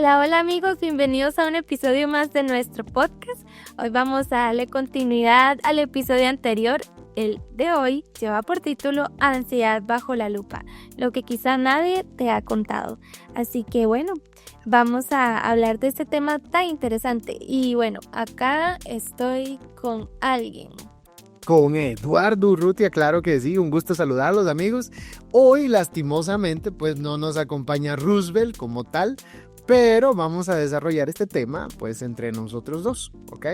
Hola, hola amigos, bienvenidos a un episodio más de nuestro podcast. Hoy vamos a darle continuidad al episodio anterior. El de hoy lleva por título Ansiedad bajo la lupa, lo que quizá nadie te ha contado. Así que bueno, vamos a hablar de este tema tan interesante. Y bueno, acá estoy con alguien. Con Eduardo Urrutia, claro que sí, un gusto saludarlos amigos. Hoy lastimosamente pues no nos acompaña Roosevelt como tal, pero vamos a desarrollar este tema pues entre nosotros dos, ¿ok?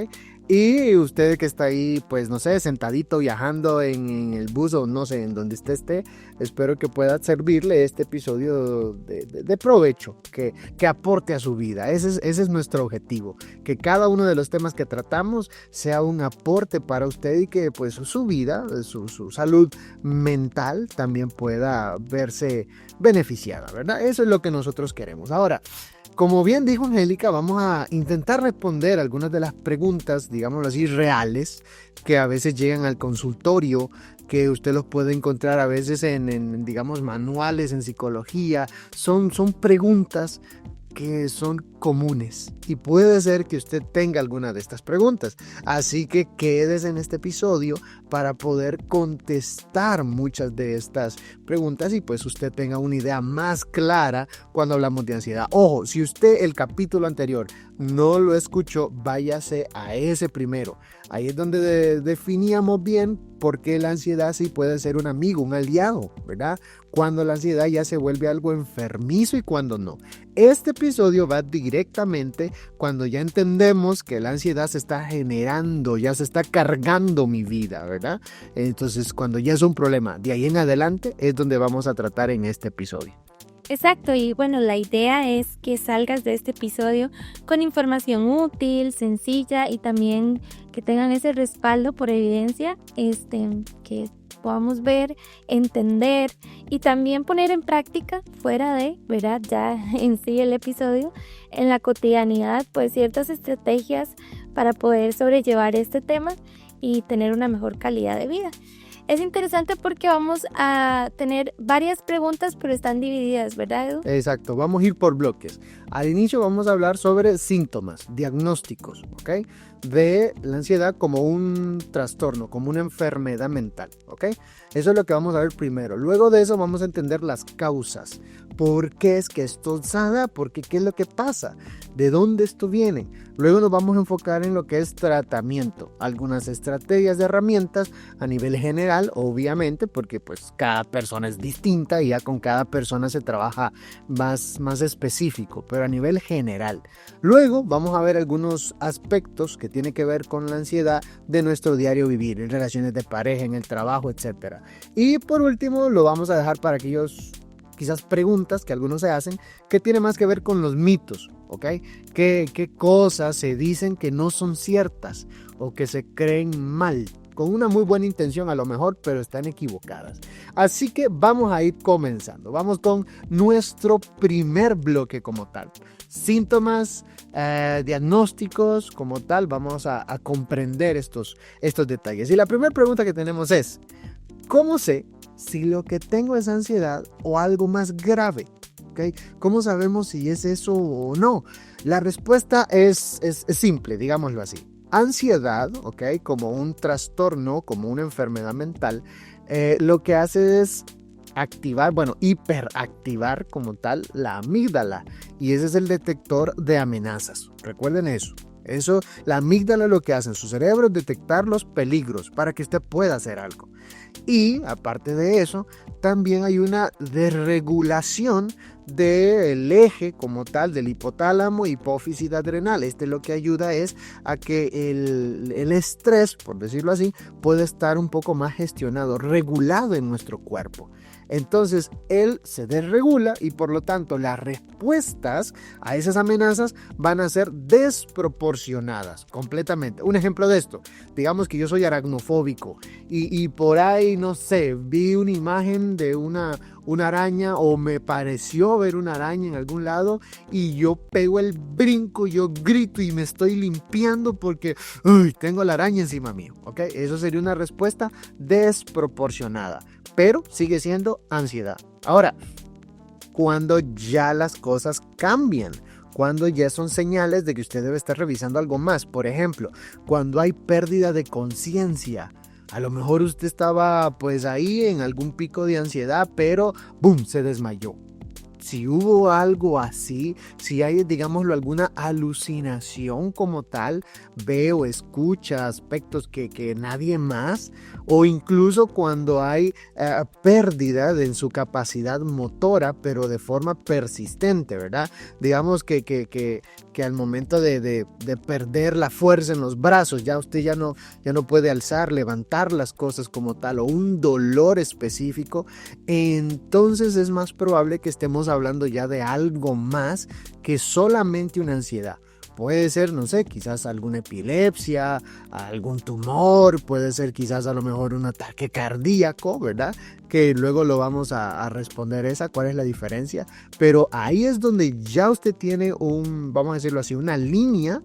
Y usted que está ahí pues no sé, sentadito viajando en el bus o no sé, en donde esté, espero que pueda servirle este episodio de provecho, que aporte a su vida. Ese es nuestro objetivo, que cada uno de los temas que tratamos sea un aporte para usted y que pues su vida, su salud mental también pueda verse beneficiada, ¿verdad? Eso es lo que nosotros queremos. Ahora, como bien dijo Angélica, vamos a intentar responder algunas de las preguntas, digámoslo así, reales, que a veces llegan al consultorio, que usted los puede encontrar a veces en digamos, manuales en psicología. Son preguntas que son comunes y puede ser que usted tenga alguna de estas preguntas. Así que quédese en este episodio para poder contestar muchas de estas preguntas y pues usted tenga una idea más clara cuando hablamos de ansiedad. Ojo, si usted el capítulo anterior no lo escuchó, váyase a ese primero. Ahí es donde definíamos bien por qué la ansiedad sí puede ser un amigo, un aliado, ¿verdad? Cuando la ansiedad ya se vuelve algo enfermizo y cuando no. Este episodio va directamente cuando ya entendemos que la ansiedad se está generando, ya se está cargando mi vida, ¿verdad? Entonces, cuando ya es un problema, de ahí en adelante es donde vamos a tratar en este episodio. Exacto, y bueno, la idea es que salgas de este episodio con información útil, sencilla y también que tengan ese respaldo por evidencia, que podamos ver, entender y también poner en práctica fuera de, ¿verdad? Ya en sí el episodio, en la cotidianidad, pues ciertas estrategias para poder sobrellevar este tema y tener una mejor calidad de vida. Es interesante porque vamos a tener varias preguntas, pero están divididas, ¿verdad, Edu? Exacto, vamos a ir por bloques. Al inicio vamos a hablar sobre síntomas, diagnósticos, ¿ok? De la ansiedad como un trastorno, como una enfermedad mental, ¿ok? Eso es lo que vamos a ver primero. Luego de eso vamos a entender las causas. ¿Por qué es que esto se da? ¿Por qué? ¿Qué es lo que pasa? ¿De dónde esto viene? Luego nos vamos a enfocar en lo que es tratamiento. Algunas estrategias de herramientas a nivel general, obviamente, porque pues cada persona es distinta y ya con cada persona se trabaja más específico, pero a nivel general. Luego vamos a ver algunos aspectos que tienen que ver con la ansiedad de nuestro diario vivir, en relaciones de pareja, en el trabajo, etc. Y por último lo vamos a dejar para aquellos quizás preguntas que algunos se hacen que tiene más que ver con los mitos, ¿ok? ¿Qué cosas se dicen que no son ciertas o que se creen mal? Con una muy buena intención a lo mejor, pero están equivocadas. Así que vamos a ir comenzando. Vamos con nuestro primer bloque como tal. Síntomas, diagnósticos como tal. Vamos a comprender estos detalles. Y la primera pregunta que tenemos es, ¿cómo sé si lo que tengo es ansiedad o algo más grave? ¿Okay? ¿Cómo sabemos si es eso o no? La respuesta es simple, digámoslo así. Ansiedad, ¿ok? Como un trastorno, como una enfermedad mental, lo que hace es activar, hiperactivar como tal la amígdala, y ese es el detector de amenazas. Recuerden eso, la amígdala lo que hace en su cerebro es detectar los peligros para que usted pueda hacer algo. Y aparte de eso, también hay una desregulación del eje como tal del hipotálamo, hipófisis adrenal. Lo que ayuda es a que el estrés, por decirlo así, pueda estar un poco más gestionado, regulado en nuestro cuerpo. Entonces él se desregula y por lo tanto las respuestas a esas amenazas van a ser desproporcionadas completamente. Un ejemplo de esto, digamos que yo soy aracnofóbico y por ahí, no sé, vi una imagen de una araña o me pareció ver una araña en algún lado y yo pego el brinco, yo grito y me estoy limpiando porque tengo la araña encima mío, ¿ok? Eso sería una respuesta desproporcionada, pero sigue siendo ansiedad. Ahora, cuando ya las cosas cambian, cuando ya son señales de que usted debe estar revisando algo más. Por ejemplo, cuando hay pérdida de conciencia. A lo mejor usted estaba pues ahí en algún pico de ansiedad, pero ¡boom!, se desmayó. Si hubo algo así, si hay, digámoslo, alguna alucinación como tal, ve o escucha aspectos que nadie más, o incluso cuando hay pérdida en su capacidad motora, pero de forma persistente, ¿verdad? Digamos que al momento de perder la fuerza en los brazos, ya usted ya no puede alzar, levantar las cosas como tal, o un dolor específico, entonces es más probable que estemos hablando ya de algo más que solamente una ansiedad. Puede ser, no sé, quizás alguna epilepsia, algún tumor, puede ser quizás a lo mejor un ataque cardíaco, ¿verdad? Que luego lo vamos a responder cuál es la diferencia. Pero ahí es donde ya usted tiene vamos a decirlo así, una línea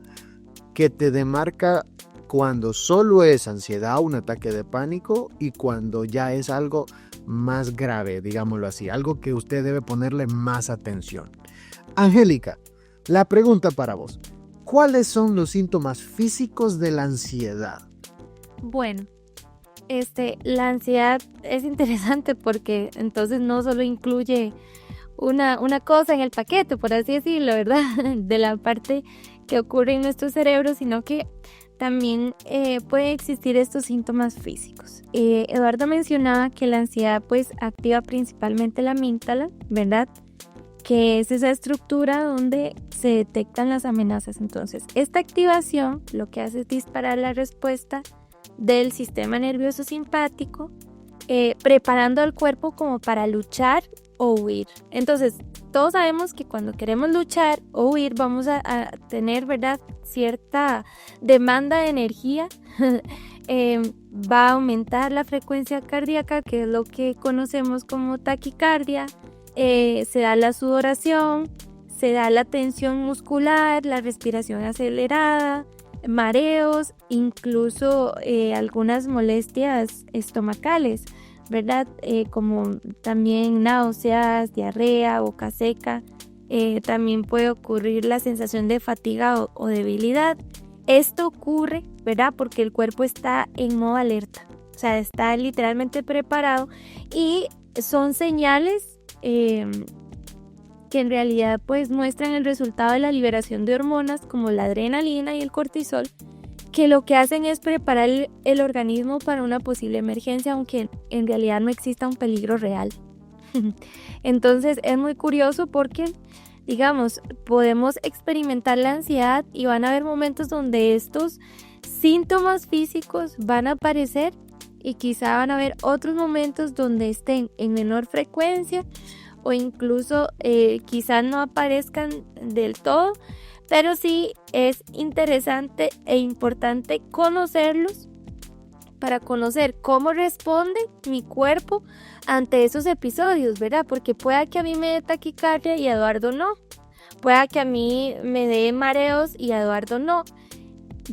que te demarca cuando solo es ansiedad, un ataque de pánico, y cuando ya es algo más grave, digámoslo así, algo que usted debe ponerle más atención. Angélica, la pregunta para vos: ¿cuáles son los síntomas físicos de la ansiedad? Bueno, la ansiedad es interesante porque entonces no solo incluye una cosa en el paquete, por así decirlo, ¿verdad? De la parte que ocurre en nuestro cerebro, sino que también pueden existir estos síntomas físicos. Eduardo mencionaba que la ansiedad pues activa principalmente la amígdala, ¿verdad? Que es esa estructura donde se detectan las amenazas. Entonces, esta activación lo que hace es disparar la respuesta del sistema nervioso simpático, preparando al cuerpo como para luchar o huir. Entonces, todos sabemos que cuando queremos luchar o huir vamos a tener, ¿verdad?, cierta demanda de energía. Va a aumentar la frecuencia cardíaca, que es lo que conocemos como taquicardia. Se da la sudoración, se da la tensión muscular, la respiración acelerada, mareos, incluso algunas molestias estomacales, ¿verdad? Como también náuseas, diarrea, boca seca. También puede ocurrir la sensación de fatiga o debilidad. Esto ocurre, ¿verdad?, porque el cuerpo está en modo alerta, o sea, está literalmente preparado, y son señales que en realidad pues muestran el resultado de la liberación de hormonas como la adrenalina y el cortisol, que lo que hacen es preparar el organismo para una posible emergencia, aunque en realidad no exista un peligro real. Entonces es muy curioso porque, digamos, podemos experimentar la ansiedad y van a haber momentos donde estos síntomas físicos van a aparecer, y quizá van a haber otros momentos donde estén en menor frecuencia o incluso quizá no aparezcan del todo, pero sí es interesante e importante conocerlos para conocer cómo responde mi cuerpo ante esos episodios, ¿verdad? Porque pueda que a mí me dé taquicardia y a Eduardo no, pueda que a mí me dé mareos y a Eduardo no.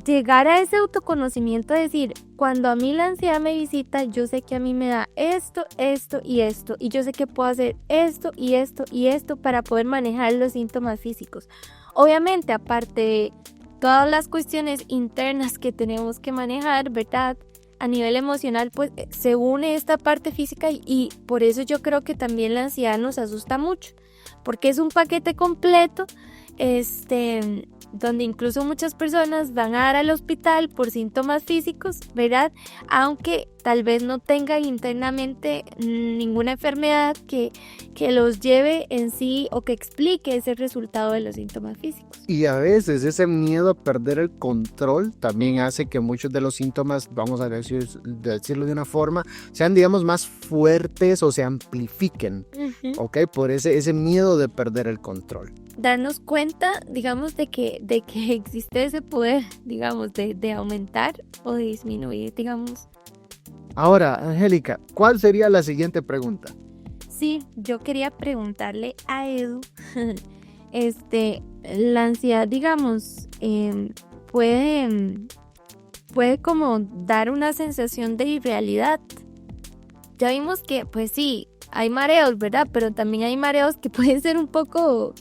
Llegar a ese autoconocimiento, decir, cuando a mí la ansiedad me visita, yo sé que a mí me da esto, esto y esto, y yo sé que puedo hacer esto y esto y esto para poder manejar los síntomas físicos. Obviamente, aparte de todas las cuestiones internas que tenemos que manejar, ¿verdad?, a nivel emocional, pues se une esta parte física, y por eso yo creo que también la ansiedad nos asusta mucho, porque es un paquete completo, donde incluso muchas personas van a dar al hospital por síntomas físicos, ¿verdad? Aunque tal vez no tengan internamente ninguna enfermedad que los lleve en sí o que explique ese resultado de los síntomas físicos. Y a veces ese miedo a perder el control también hace que muchos de los síntomas, vamos a decirlo de una forma, sean, digamos, más fuertes o se amplifiquen, ¿ok? Por ese miedo de perder el control. Darnos cuenta, digamos, de que existe ese poder, digamos, de aumentar o de disminuir, digamos. Ahora, Angélica, ¿cuál sería la siguiente pregunta? Sí, yo quería preguntarle a Edu, la ansiedad, digamos, puede como dar una sensación de irrealidad. Ya vimos que, pues sí, hay mareos, ¿verdad? Pero también hay mareos que pueden ser un poco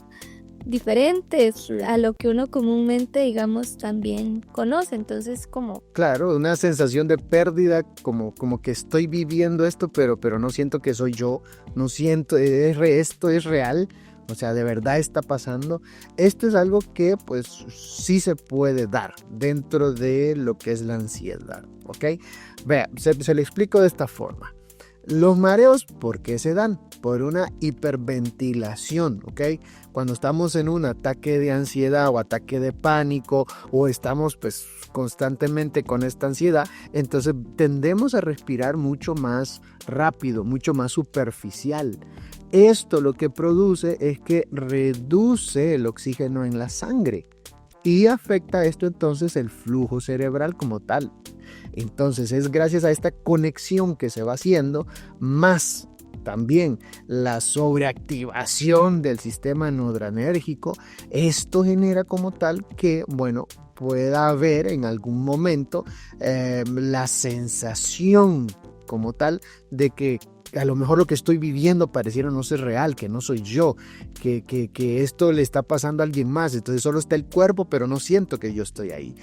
diferentes a lo que uno comúnmente, digamos, también conoce. Entonces, como... Claro, una sensación de pérdida, como que estoy viviendo esto, pero no siento que soy yo, no siento, esto es real, o sea, de verdad está pasando. Esto es algo que pues sí se puede dar dentro de lo que es la ansiedad, ¿ok? Vea, se le explico de esta forma. Los mareos, ¿por qué se dan? Por una hiperventilación, ¿ok? Cuando estamos en un ataque de ansiedad o ataque de pánico o estamos pues constantemente con esta ansiedad, entonces tendemos a respirar mucho más rápido, mucho más superficial. Esto lo que produce es que reduce el oxígeno en la sangre y afecta esto entonces el flujo cerebral como tal. Entonces es gracias a esta conexión que se va haciendo, más también la sobreactivación del sistema noradrenérgico, esto genera como tal que, bueno, pueda haber en algún momento la sensación como tal de que a lo mejor lo que estoy viviendo pareciera no ser real, que no soy yo, que esto le está pasando a alguien más, entonces solo está el cuerpo, pero no siento que yo estoy ahí.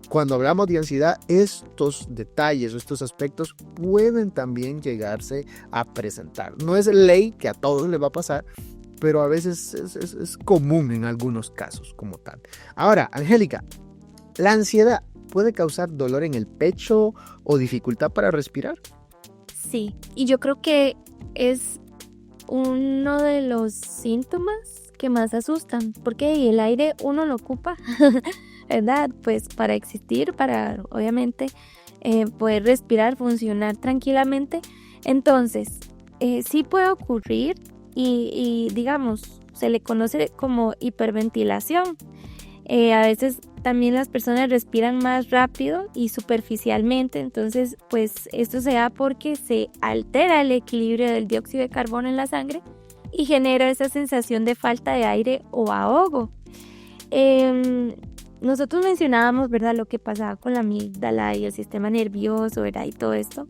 Cuando hablamos de ansiedad, estos detalles o estos aspectos pueden también llegarse a presentar. No es ley que a todos les va a pasar, pero a veces es común en algunos casos como tal. Ahora, Angélica, ¿la ansiedad puede causar dolor en el pecho o dificultad para respirar? Sí, y yo creo que es uno de los síntomas que más asustan, porque el aire uno lo ocupa, ¿verdad? Pues para existir, para obviamente poder respirar, funcionar tranquilamente. Entonces, sí puede ocurrir y digamos, se le conoce como hiperventilación. A veces también las personas respiran más rápido y superficialmente, entonces pues esto se da porque se altera el equilibrio del dióxido de carbono en la sangre y genera esa sensación de falta de aire o ahogo. Nosotros mencionábamos, ¿verdad?, lo que pasaba con la amígdala y el sistema nervioso, ¿verdad?, y todo esto,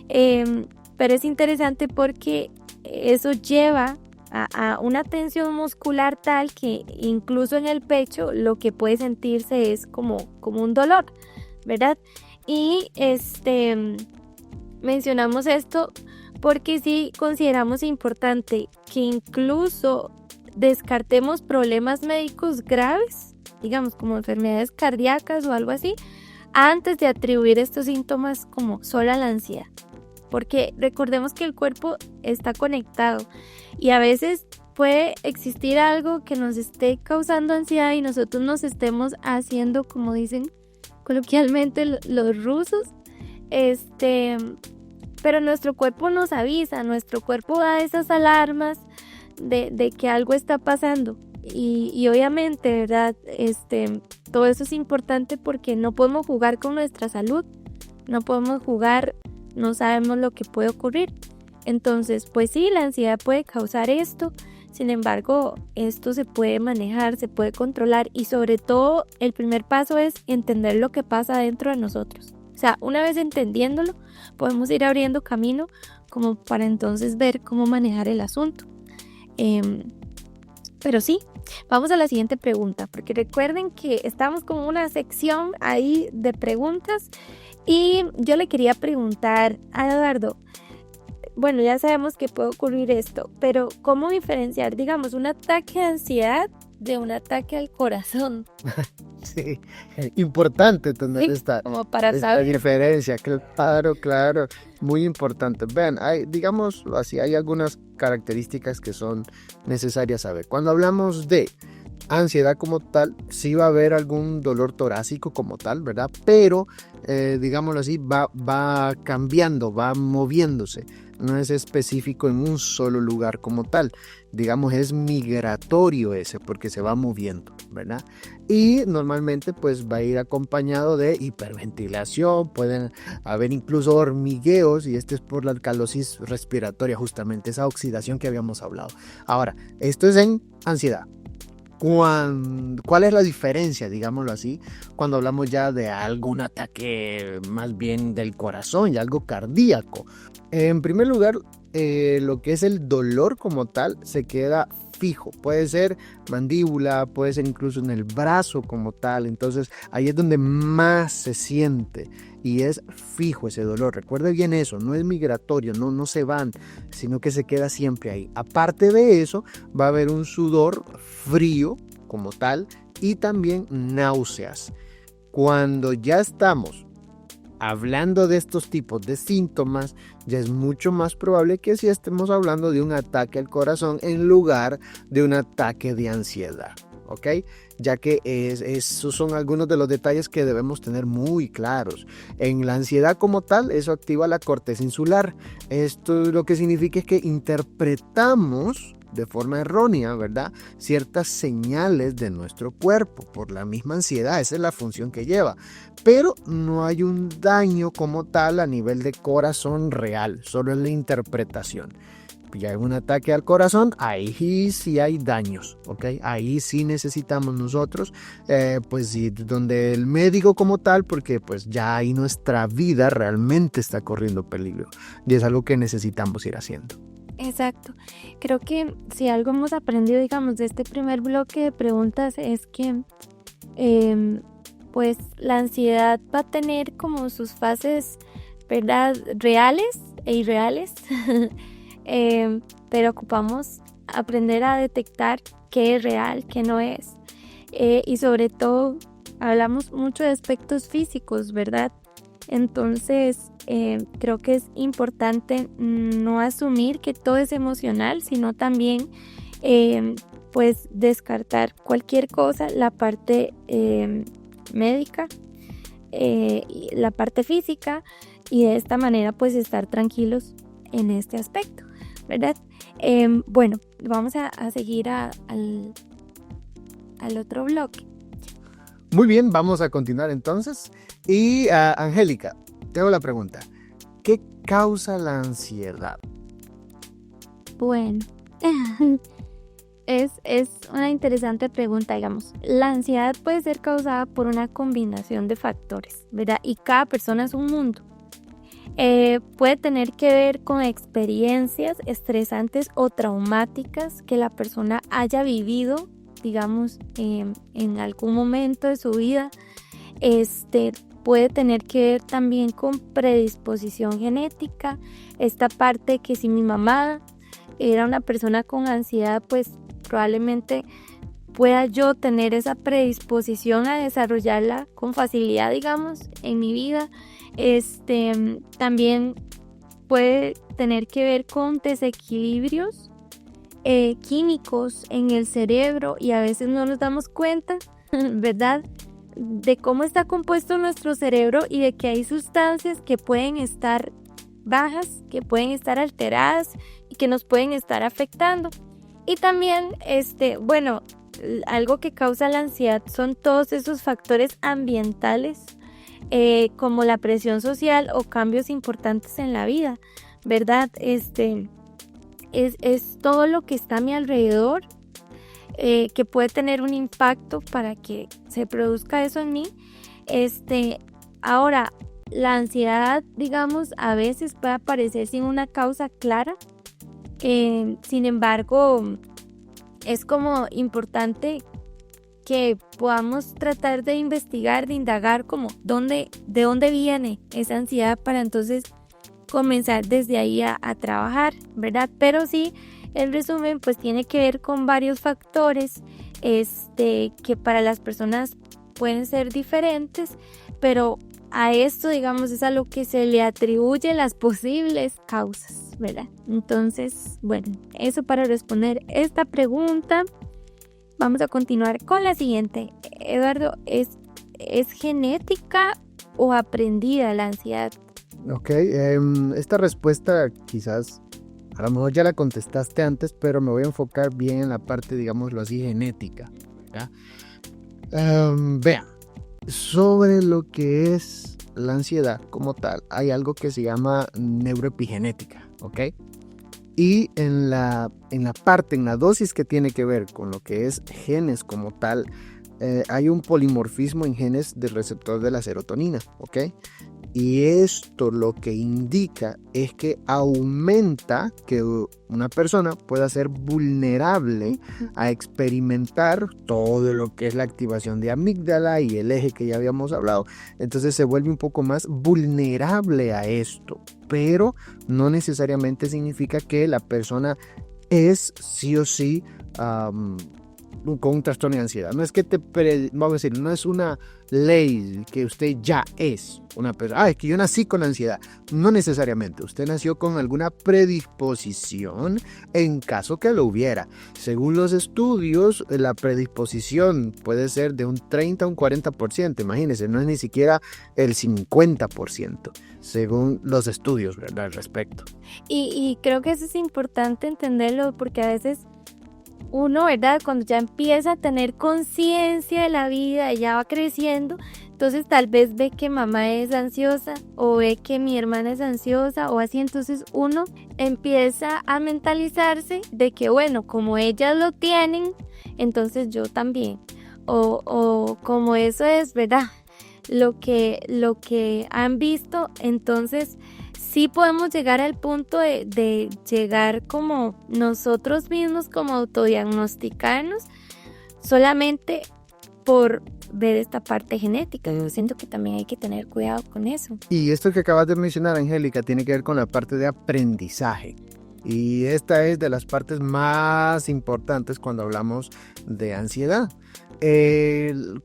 pero es interesante porque eso lleva a una tensión muscular tal que incluso en el pecho lo que puede sentirse es como un dolor, ¿verdad? Y mencionamos esto porque sí consideramos importante que incluso descartemos problemas médicos graves, digamos como enfermedades cardíacas o algo así, antes de atribuir estos síntomas como solo a la ansiedad. Porque recordemos que el cuerpo está conectado y a veces puede existir algo que nos esté causando ansiedad y nosotros nos estemos haciendo, como dicen coloquialmente los rusos, pero nuestro cuerpo nos avisa, nuestro cuerpo da esas alarmas de que algo está pasando y obviamente, ¿verdad? Todo eso es importante porque no podemos jugar con nuestra salud, no podemos jugar. No sabemos lo que puede ocurrir. Entonces, pues sí, la ansiedad puede causar esto. Sin embargo, esto se puede manejar, se puede controlar y sobre todo el primer paso es entender lo que pasa dentro de nosotros. O sea, una vez entendiéndolo, podemos ir abriendo camino como para entonces ver cómo manejar el asunto. Pero sí, vamos a la siguiente pregunta, porque recuerden que estamos con una sección ahí de preguntas. Y yo le quería preguntar a Eduardo, bueno, ya sabemos que puede ocurrir esto, pero ¿cómo diferenciar, digamos, un ataque de ansiedad de un ataque al corazón? Sí, importante tener Sí, esta como para saber. diferencia, claro, muy importante. Vean, digamos así, hay algunas características que son necesarias saber. Cuando hablamos de ansiedad como tal, sí va a haber algún dolor torácico como tal, ¿verdad? Pero, digámoslo así, va cambiando, va moviéndose. No es específico en un solo lugar como tal. Digamos, es migratorio ese porque se va moviendo, ¿verdad? Y normalmente pues va a ir acompañado de hiperventilación, pueden haber incluso hormigueos y este es por la alcalosis respiratoria, justamente esa oxidación que habíamos hablado. Ahora, esto es en ansiedad. ¿Cuál es la diferencia, digámoslo así, cuando hablamos ya de algún ataque más bien del corazón y algo cardíaco? En primer lugar, lo que es el dolor como tal se queda fijo, puede ser mandíbula, puede ser incluso en el brazo como tal, entonces ahí es donde más se siente y es fijo ese dolor. Recuerde bien eso, no es migratorio, no se van, sino que se queda siempre ahí. Aparte de eso, va a haber un sudor frío como tal y también náuseas. Cuando ya estamos hablando de estos tipos de síntomas, ya es mucho más probable que si estemos hablando de un ataque al corazón en lugar de un ataque de ansiedad, ¿ok? Ya que esos son algunos de los detalles que debemos tener muy claros. En la ansiedad como tal, eso activa la corteza insular. Esto lo que significa es que interpretamos de forma errónea, ¿verdad?, ciertas señales de nuestro cuerpo por la misma ansiedad. Esa es la función que lleva, pero no hay un daño como tal a nivel de corazón real, solo es la interpretación. Ya hay un ataque al corazón, ahí sí hay daños, ¿ok? Ahí sí necesitamos nosotros, pues ir donde el médico como tal, porque pues ya ahí nuestra vida realmente está corriendo peligro y es algo que necesitamos ir haciendo. Exacto. Creo que si algo hemos aprendido, digamos, de este primer bloque de preguntas es que pues la ansiedad va a tener como sus fases, ¿verdad?, reales e irreales, pero ocupamos aprender a detectar qué es real, qué no es. Y sobre todo, hablamos mucho de aspectos físicos, ¿verdad? Entonces, creo que es importante no asumir que todo es emocional, sino también pues descartar cualquier cosa, la parte médica, la parte física, y de esta manera pues estar tranquilos en este aspecto, ¿verdad? Bueno, vamos a seguir al otro bloque. Muy bien, vamos a continuar entonces. Y Angélica, te hago la pregunta. ¿Qué causa la ansiedad? Bueno, es una interesante pregunta, digamos. La ansiedad puede ser causada por una combinación de factores, ¿verdad? Y cada persona es un mundo. Puede tener que ver con experiencias estresantes o traumáticas que la persona haya vivido, digamos, en algún momento de su vida. Puede tener que ver también con predisposición genética. Esta parte que si mi mamá era una persona con ansiedad, pues probablemente pueda yo tener esa predisposición a desarrollarla con facilidad, digamos, en mi vida. También puede tener que ver con desequilibrios químicos en el cerebro y a veces no nos damos cuenta, ¿verdad?, de cómo está compuesto nuestro cerebro y de que hay sustancias que pueden estar bajas, que pueden estar alteradas y que nos pueden estar afectando. Y también, bueno, algo que causa la ansiedad son todos esos factores ambientales, como la presión social o cambios importantes en la vida, ¿verdad? Es todo lo que está a mi alrededor, que puede tener un impacto para que se produzca eso en mí. Ahora, la ansiedad, digamos, a veces puede aparecer sin una causa clara. Sin embargo, es como importante que podamos tratar de investigar, de indagar como de dónde viene esa ansiedad para entonces comenzar desde ahí a trabajar, ¿verdad? Pero sí, el resumen pues tiene que ver con varios factores que para las personas pueden ser diferentes, pero a esto, digamos, es a lo que se le atribuye las posibles causas, ¿verdad? Entonces, bueno, eso para responder esta pregunta. Vamos a continuar con la siguiente. Eduardo, ¿es genética o aprendida la ansiedad? Ok, esta respuesta quizás a lo mejor ya la contestaste antes, pero me voy a enfocar bien en la parte, digámoslo así, genética, ¿ya? Vean, sobre lo que es la ansiedad como tal, hay algo que se llama neuroepigenética, ¿ok? Y en la dosis que tiene que ver con lo que es genes como tal, hay un polimorfismo en genes del receptor de la serotonina, ¿ok? Y esto lo que indica es que aumenta que una persona pueda ser vulnerable a experimentar todo lo que es la activación de amígdala y el eje que ya habíamos hablado. Entonces se vuelve un poco más vulnerable a esto, pero no necesariamente significa que la persona es sí o sí con un trastorno de ansiedad. No es que vamos a decir, no es una ley que usted ya es una persona. Es que yo nací con ansiedad. No necesariamente. Usted nació con alguna predisposición en caso que lo hubiera. Según los estudios, la predisposición puede ser de un 30 a un 40%. Imagínense, no es ni siquiera el 50%, según los estudios, ¿verdad? Al respecto. Y creo que eso es importante entenderlo porque a veces uno, ¿verdad? Cuando ya empieza a tener conciencia de la vida y ya va creciendo, entonces tal vez ve que mamá es ansiosa o ve que mi hermana es ansiosa o así, entonces uno empieza a mentalizarse de que bueno, como ellas lo tienen, entonces yo también. O como eso es, ¿verdad? Lo que han visto, entonces sí podemos llegar al punto de llegar como nosotros mismos, como autodiagnosticarnos solamente por ver esta parte genética. Yo siento que también hay que tener cuidado con eso. Y esto que acabas de mencionar, Angélica, tiene que ver con la parte de aprendizaje. Y esta es de las partes más importantes cuando hablamos de ansiedad.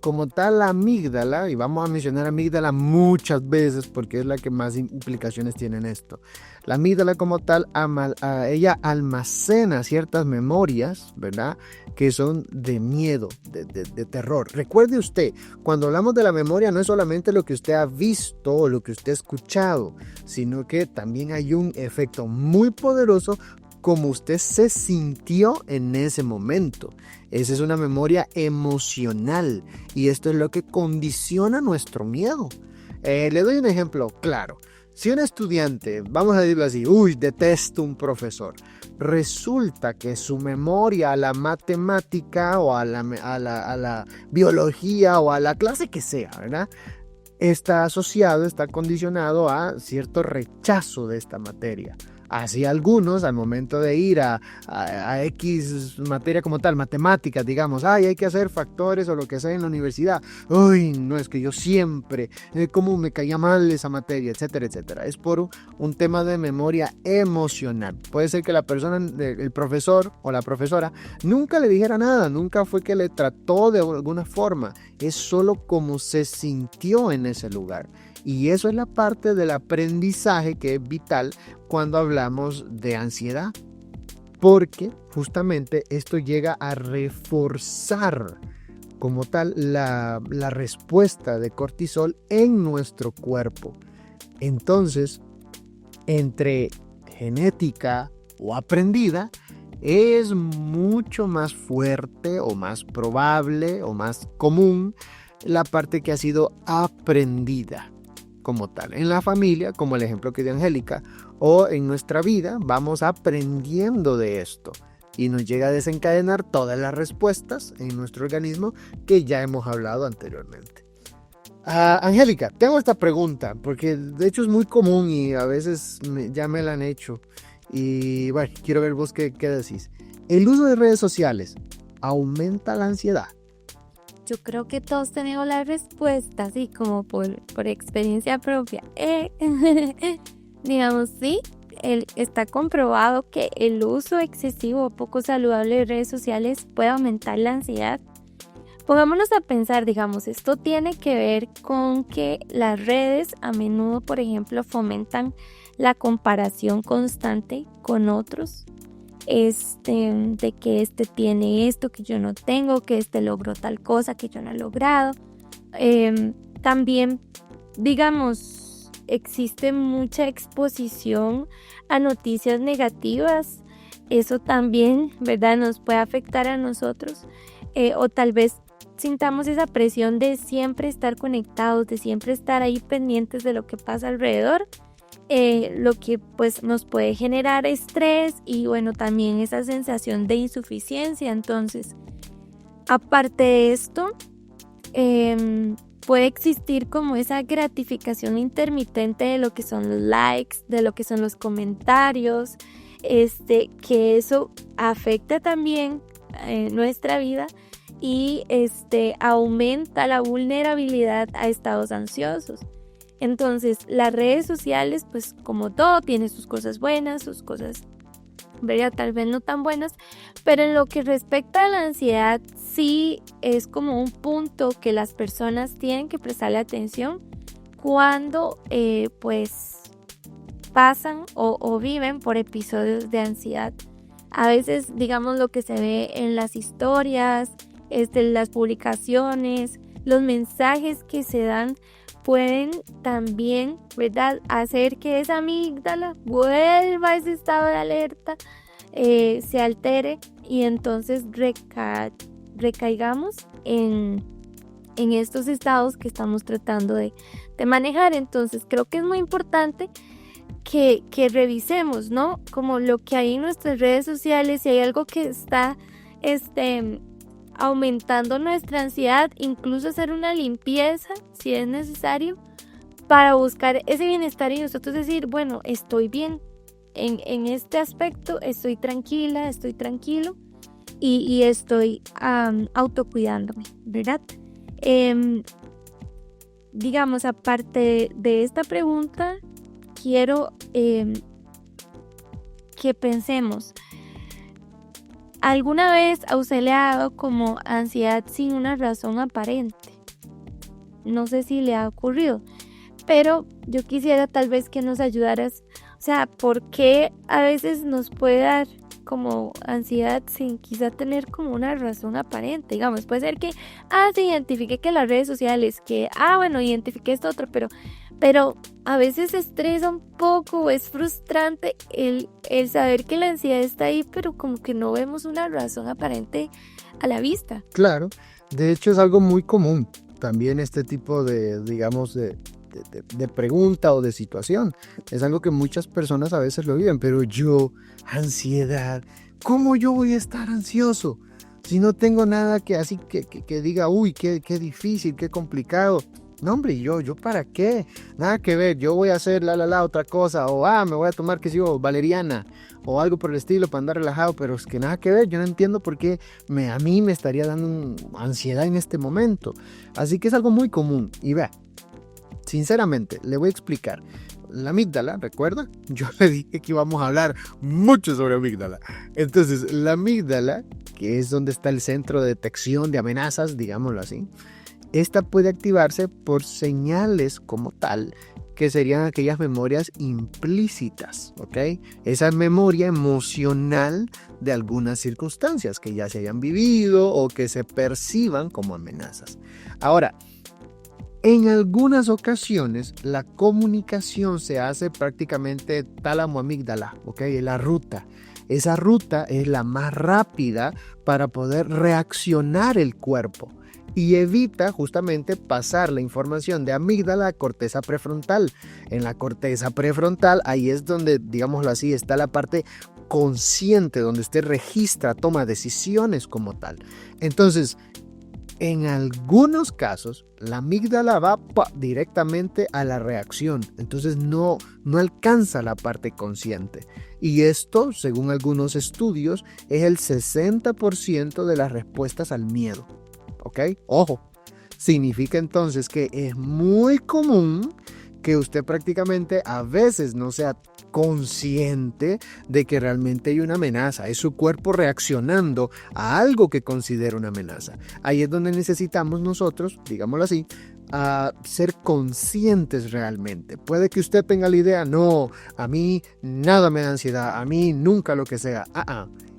Como tal, la amígdala, y vamos a mencionar amígdala muchas veces porque es la que más implicaciones tiene en esto. La amígdala como tal, ella almacena ciertas memorias, ¿verdad? Que son de miedo, de terror. Recuerde usted, cuando hablamos de la memoria no es solamente lo que usted ha visto o lo que usted ha escuchado, sino que también hay un efecto muy poderoso como usted se sintió en ese momento. Esa es una memoria emocional y esto es lo que condiciona nuestro miedo. Le doy un ejemplo claro. Si un estudiante, vamos a decirlo así, detesto un profesor, resulta que su memoria a la matemática o a la biología o a la clase que sea, ¿verdad? Está asociado, está condicionado a cierto rechazo de esta materia. Así algunos, al momento de ir a X materia como tal, matemáticas, digamos, hay que hacer factores o lo que sea en la universidad. No, es que yo siempre, cómo me caía mal esa materia, etcétera, etcétera. Es por un tema de memoria emocional. Puede ser que la persona, el profesor o la profesora, nunca le dijera nada, nunca fue que le trató de alguna forma. Es solo como se sintió en ese lugar. Y eso es la parte del aprendizaje que es vital cuando hablamos de ansiedad, porque justamente esto llega a reforzar como tal la respuesta de cortisol en nuestro cuerpo. Entonces, entre genética o aprendida, es mucho más fuerte o más probable o más común la parte que ha sido aprendida como tal, en la familia, como el ejemplo que dio Angélica, o en nuestra vida, vamos aprendiendo de esto y nos llega a desencadenar todas las respuestas en nuestro organismo que ya hemos hablado anteriormente. Angélica, tengo esta pregunta, porque de hecho es muy común y a veces ya me la han hecho, y bueno, quiero ver vos qué decís. ¿El uso de redes sociales aumenta la ansiedad? Yo creo que todos tenemos la respuesta, así como por experiencia propia. Digamos, sí, está comprobado que el uso excesivo o poco saludable de redes sociales puede aumentar la ansiedad. Pongámonos a pensar, digamos, esto tiene que ver con que las redes a menudo, por ejemplo, fomentan la comparación constante con otros. De que este tiene esto que yo no tengo, que este logró tal cosa que yo no he logrado. También, digamos, existe mucha exposición a noticias negativas. Eso también, ¿verdad?, nos puede afectar a nosotros. O tal vez sintamos esa presión de siempre estar conectados, de siempre estar ahí pendientes de lo que pasa alrededor. Lo que pues nos puede generar estrés y bueno, también esa sensación de insuficiencia. Entonces, aparte de esto, puede existir como esa gratificación intermitente de lo que son los likes, de lo que son los comentarios, que eso afecta también nuestra vida y aumenta la vulnerabilidad a estados ansiosos. Entonces, las redes sociales, pues como todo, tiene sus cosas buenas, sus cosas, ¿verdad? Tal vez no tan buenas, pero en lo que respecta a la ansiedad, sí es como un punto que las personas tienen que prestarle atención cuando pues pasan o viven por episodios de ansiedad. A veces, digamos, lo que se ve en las historias, las publicaciones, los mensajes que se dan pueden también, ¿verdad?, hacer que esa amígdala vuelva a ese estado de alerta, se altere y entonces recaigamos en estos estados que estamos tratando de manejar. Entonces creo que es muy importante que revisemos, ¿no? Como lo que hay en nuestras redes sociales, si hay algo que está aumentando nuestra ansiedad, incluso hacer una limpieza si es necesario para buscar ese bienestar y nosotros decir, bueno, estoy bien en este aspecto, estoy tranquila, estoy tranquilo y estoy autocuidándome, ¿verdad? Digamos, aparte de esta pregunta, quiero que pensemos, ¿alguna vez a usted le ha dado como ansiedad sin una razón aparente? No sé si le ha ocurrido, pero yo quisiera tal vez que nos ayudaras, o sea, ¿por qué a veces nos puede dar como ansiedad sin quizá tener como una razón aparente? Digamos, puede ser que, se identifique que las redes sociales, que, bueno, identifique esto otro, pero a veces estresa un poco o es frustrante el saber que la ansiedad está ahí, pero como que no vemos una razón aparente a la vista. Claro, de hecho es algo muy común también este tipo de, digamos, de pregunta o de situación. Es algo que muchas personas a veces lo viven, pero ansiedad, ¿cómo yo voy a estar ansioso si no tengo nada que así que diga, uy, qué difícil, qué complicado? No, hombre, yo para qué, nada que ver, yo voy a hacer otra cosa, o me voy a tomar, qué sé yo, valeriana, o algo por el estilo para andar relajado, pero es que nada que ver, yo no entiendo por qué a mí me estaría dando ansiedad en este momento. Así que es algo muy común, y vea, sinceramente, le voy a explicar. La amígdala, ¿recuerda? Yo le dije que íbamos a hablar mucho sobre amígdala. Entonces, la amígdala, que es donde está el centro de detección de amenazas, digámoslo así, esta puede activarse por señales como tal, que serían aquellas memorias implícitas, ¿ok? Esa memoria emocional de algunas circunstancias que ya se hayan vivido o que se perciban como amenazas. Ahora, en algunas ocasiones la comunicación se hace prácticamente tálamo-amígdala, ¿ok? La ruta. Esa ruta es la más rápida para poder reaccionar el cuerpo y evita justamente pasar la información de amígdala a corteza prefrontal. En la corteza prefrontal, ahí es donde, digámoslo así, está la parte consciente, donde usted registra, toma decisiones como tal. Entonces, en algunos casos, la amígdala va directamente a la reacción, entonces no alcanza la parte consciente. Y esto, según algunos estudios, es el 60% de las respuestas al miedo. ¿Ok? Ojo, significa entonces que es muy común que usted prácticamente a veces no sea consciente de que realmente hay una amenaza. Es su cuerpo reaccionando a algo que considera una amenaza. Ahí es donde necesitamos nosotros, digámoslo así, a ser conscientes realmente. Puede que usted tenga la idea, no, a mí nada me da ansiedad, a mí nunca lo que sea.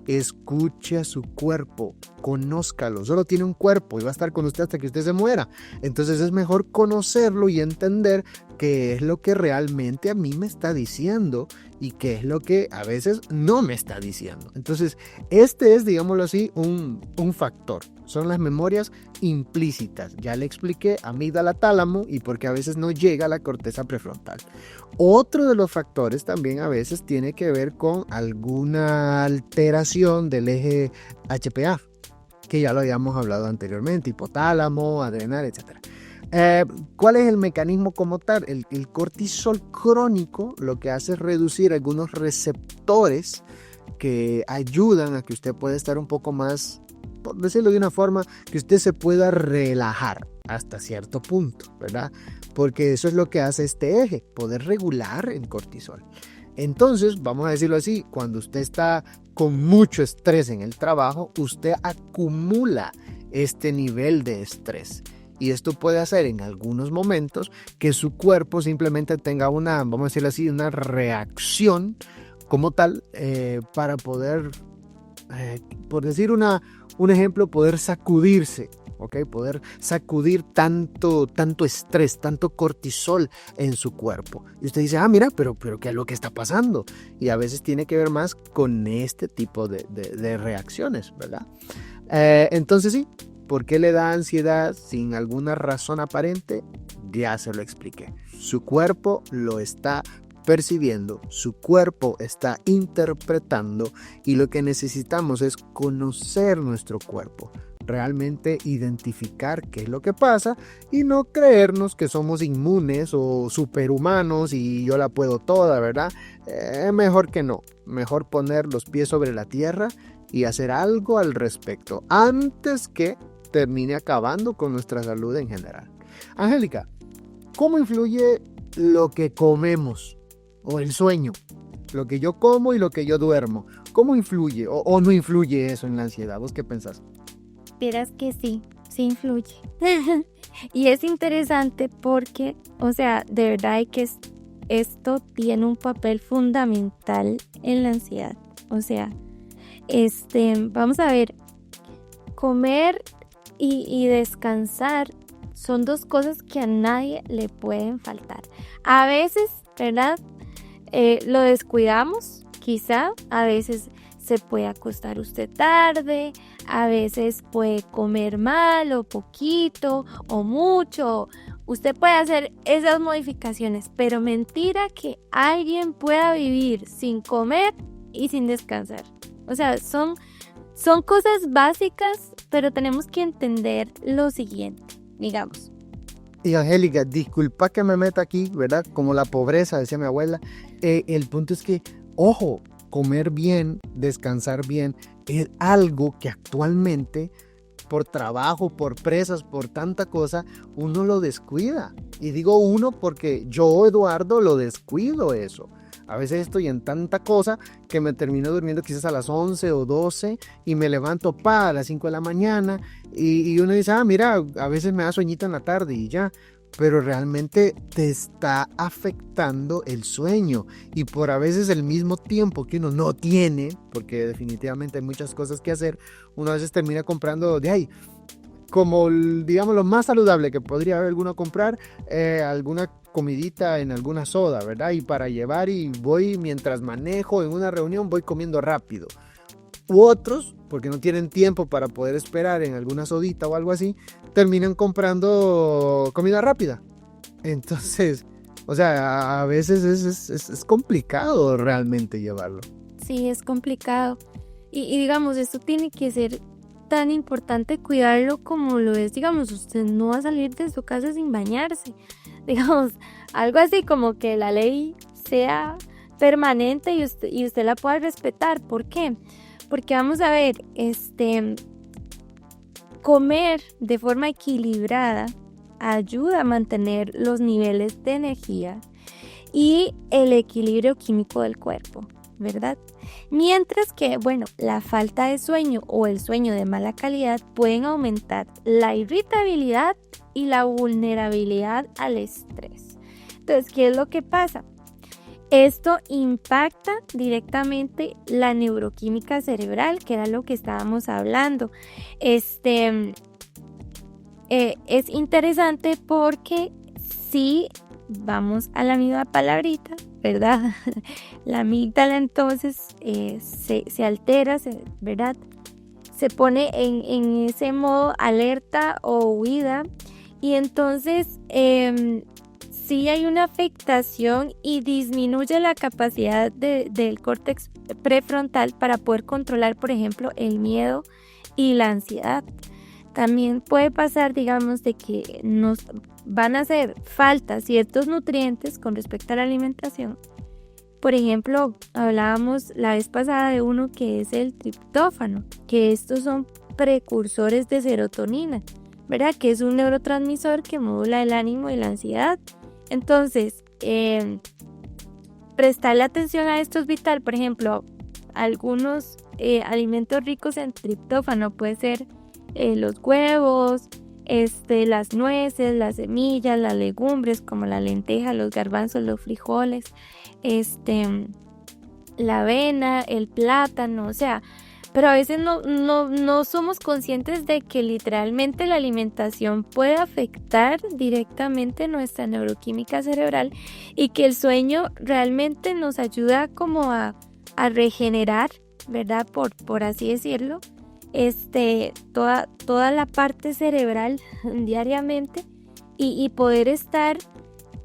Escuche a su cuerpo, conózcalo, solo tiene un cuerpo y va a estar con usted hasta que usted se muera. Entonces es mejor conocerlo y entender qué es lo que realmente a mí me está diciendo y qué es lo que a veces no me está diciendo. Entonces este es, digámoslo así, un factor. Son las memorias implícitas. Ya le expliqué amígdala, tálamo y porque a veces no llega a la corteza prefrontal. Otro de los factores también a veces tiene que ver con alguna alteración del eje HPA, que ya lo habíamos hablado anteriormente, hipotálamo, adrenal, etc. ¿Cuál es el mecanismo como tal? El cortisol crónico lo que hace es reducir algunos receptores que ayudan a que usted pueda estar un poco más, por decirlo de una forma, que usted se pueda relajar hasta cierto punto, ¿verdad? Porque eso es lo que hace este eje, poder regular el cortisol. Entonces, vamos a decirlo así, cuando usted está con mucho estrés en el trabajo, usted acumula este nivel de estrés. Y esto puede hacer en algunos momentos que su cuerpo simplemente tenga una, vamos a decirlo así, una reacción como tal para poder, por decir un ejemplo, poder sacudirse. ¿Okay? Poder sacudir tanto estrés, tanto cortisol en su cuerpo. Y usted dice, mira, pero ¿qué es lo que está pasando? Y a veces tiene que ver más con este tipo de reacciones, ¿verdad? Entonces sí, ¿por qué le da ansiedad sin alguna razón aparente? Ya se lo expliqué. Su cuerpo lo está percibiendo, su cuerpo está interpretando y lo que necesitamos es conocer nuestro cuerpo. Realmente identificar qué es lo que pasa y no creernos que somos inmunes o superhumanos y yo la puedo toda, ¿verdad? Mejor que no, mejor poner los pies sobre la tierra y hacer algo al respecto antes que termine acabando con nuestra salud en general. Angélica, ¿cómo influye lo que comemos o el sueño? Lo que yo como y lo que yo duermo, ¿cómo influye o no influye eso en la ansiedad? ¿Vos qué pensás? Vieras que sí influye. Y es interesante porque, o sea, de verdad que esto tiene un papel fundamental en la ansiedad. O sea, vamos a ver, comer y descansar son dos cosas que a nadie le pueden faltar. A veces, ¿verdad? Lo descuidamos, quizá, a veces se puede acostar usted tarde, a veces puede comer mal o poquito o mucho. Usted puede hacer esas modificaciones, pero mentira que alguien pueda vivir sin comer y sin descansar. O sea, son cosas básicas, pero tenemos que entender lo siguiente, digamos. Y Angélica, disculpa que me meta aquí, ¿verdad? Como la pobreza, decía mi abuela. El punto es que, ojo, comer bien, descansar bien, es algo que actualmente, por trabajo, por presas, por tanta cosa, uno lo descuida. Y digo uno porque yo, Eduardo, lo descuido eso. A veces estoy en tanta cosa que me termino durmiendo quizás a las 11 o 12 y me levanto a las 5 de la mañana y uno dice, mira, a veces me da sueñito en la tarde y ya. Pero realmente te está afectando el sueño y por a veces el mismo tiempo que uno no tiene, porque definitivamente hay muchas cosas que hacer, uno a veces termina comprando de ahí, como digamos lo más saludable que podría haber alguno comprar, alguna comidita en alguna soda, ¿verdad? Y para llevar y voy mientras manejo en una reunión voy comiendo rápido. U otros, porque no tienen tiempo para poder esperar en alguna sodita o algo así, terminan comprando comida rápida. Entonces, o sea, a veces es complicado realmente llevarlo. Sí, es complicado. Y digamos, esto tiene que ser tan importante cuidarlo como lo es, digamos, usted no va a salir de su casa sin bañarse. Digamos, algo así como que la ley sea permanente y usted la pueda respetar. ¿Por qué? Porque vamos a ver, comer de forma equilibrada ayuda a mantener los niveles de energía y el equilibrio químico del cuerpo, ¿verdad? Mientras que, bueno, la falta de sueño o el sueño de mala calidad pueden aumentar la irritabilidad y la vulnerabilidad al estrés. Entonces, ¿qué es lo que pasa? Esto impacta directamente la neuroquímica cerebral, que era lo que estábamos hablando. Es interesante porque si vamos a la misma palabrita, ¿verdad? La amígdala entonces se altera, ¿verdad? Se pone en ese modo alerta o huida y entonces sí hay una afectación y disminuye la capacidad del córtex prefrontal para poder controlar, por ejemplo, el miedo y la ansiedad. También puede pasar, digamos, de que van a hacer falta ciertos nutrientes con respecto a la alimentación. Por ejemplo, hablábamos la vez pasada de uno que es el triptófano, que estos son precursores de serotonina, ¿verdad? Que es un neurotransmisor que modula el ánimo y la ansiedad. Entonces, prestarle atención a esto es vital. Por ejemplo, algunos alimentos ricos en triptófano puede ser los huevos, las nueces, las semillas, las legumbres como la lenteja, los garbanzos, los frijoles, la avena, el plátano, o sea, pero a veces no somos conscientes de que literalmente la alimentación puede afectar directamente nuestra neuroquímica cerebral y que el sueño realmente nos ayuda como a regenerar, ¿verdad? Por así decirlo, toda la parte cerebral diariamente y poder estar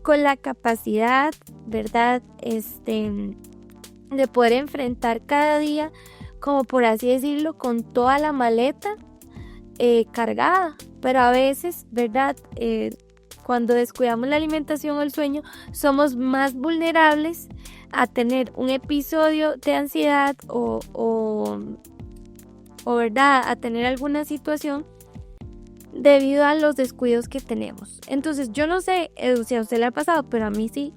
con la capacidad, ¿verdad? De poder enfrentar cada día, como por así decirlo, con toda la maleta cargada. Pero a veces, ¿verdad? Cuando descuidamos la alimentación o el sueño, somos más vulnerables a tener un episodio de ansiedad o ¿verdad? A tener alguna situación debido a los descuidos que tenemos. Entonces, yo no sé si a usted le ha pasado, pero a mí sí.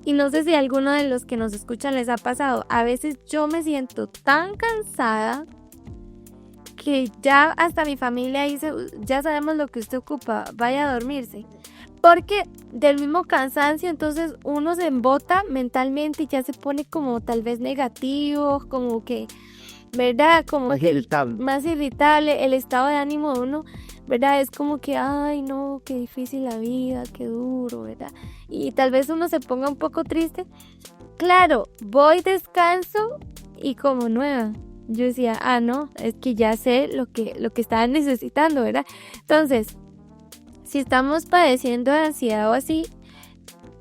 Y no sé si a alguno de los que nos escuchan les ha pasado. A veces yo me siento tan cansada que ya hasta mi familia dice, ya sabemos lo que usted ocupa, vaya a dormirse. Porque del mismo cansancio, entonces uno se embota mentalmente y ya se pone como tal vez negativo, como que, ¿verdad? Como más irritable, el estado de ánimo de uno, ¿verdad? Es como que, ay no, qué difícil la vida, qué duro, ¿verdad? Y tal vez uno se ponga un poco triste. Claro, voy, descanso y como nueva. Yo decía, no, es que ya sé lo que estaba necesitando, ¿verdad? Entonces, si estamos padeciendo de ansiedad o así,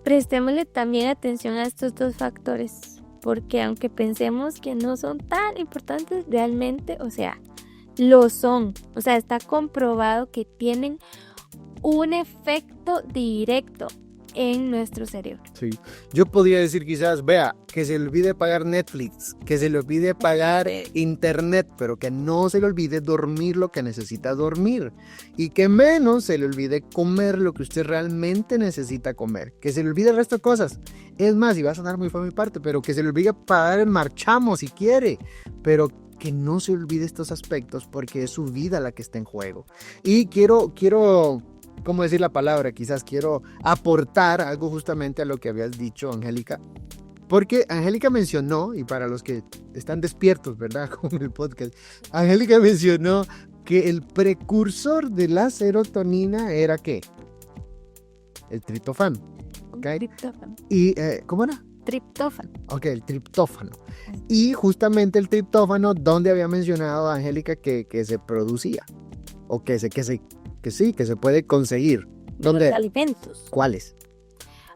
prestémosle también atención a estos dos factores, porque aunque pensemos que no son tan importantes, realmente, o sea, lo son. O sea, está comprobado que tienen un efecto directo en nuestro cerebro. Sí, yo podría decir quizás, vea, que se le olvide pagar Netflix, que se le olvide pagar internet, pero que no se le olvide dormir lo que necesita dormir y que menos se le olvide comer lo que usted realmente necesita comer, que se le olvide el resto de cosas. Es más, y va a sonar muy feo mi parte, pero que se le olvide pagar el marchamo si quiere, pero que no se olvide estos aspectos porque es su vida la que está en juego. Y quiero ¿cómo decir la palabra? Quizás quiero aportar algo justamente a lo que habías dicho, Angélica. Porque Angélica mencionó, y para los que están despiertos, ¿verdad? Con el podcast, Angélica mencionó que el precursor de la serotonina era ¿qué? El triptófano. ¿Okay? Triptófano. ¿Y cómo era? Triptófano. Ok, el triptófano. Y justamente el triptófano, ¿dónde había mencionado Angélica que se producía? O que se puede conseguir. ¿Dónde? Los alimentos. ¿Cuáles?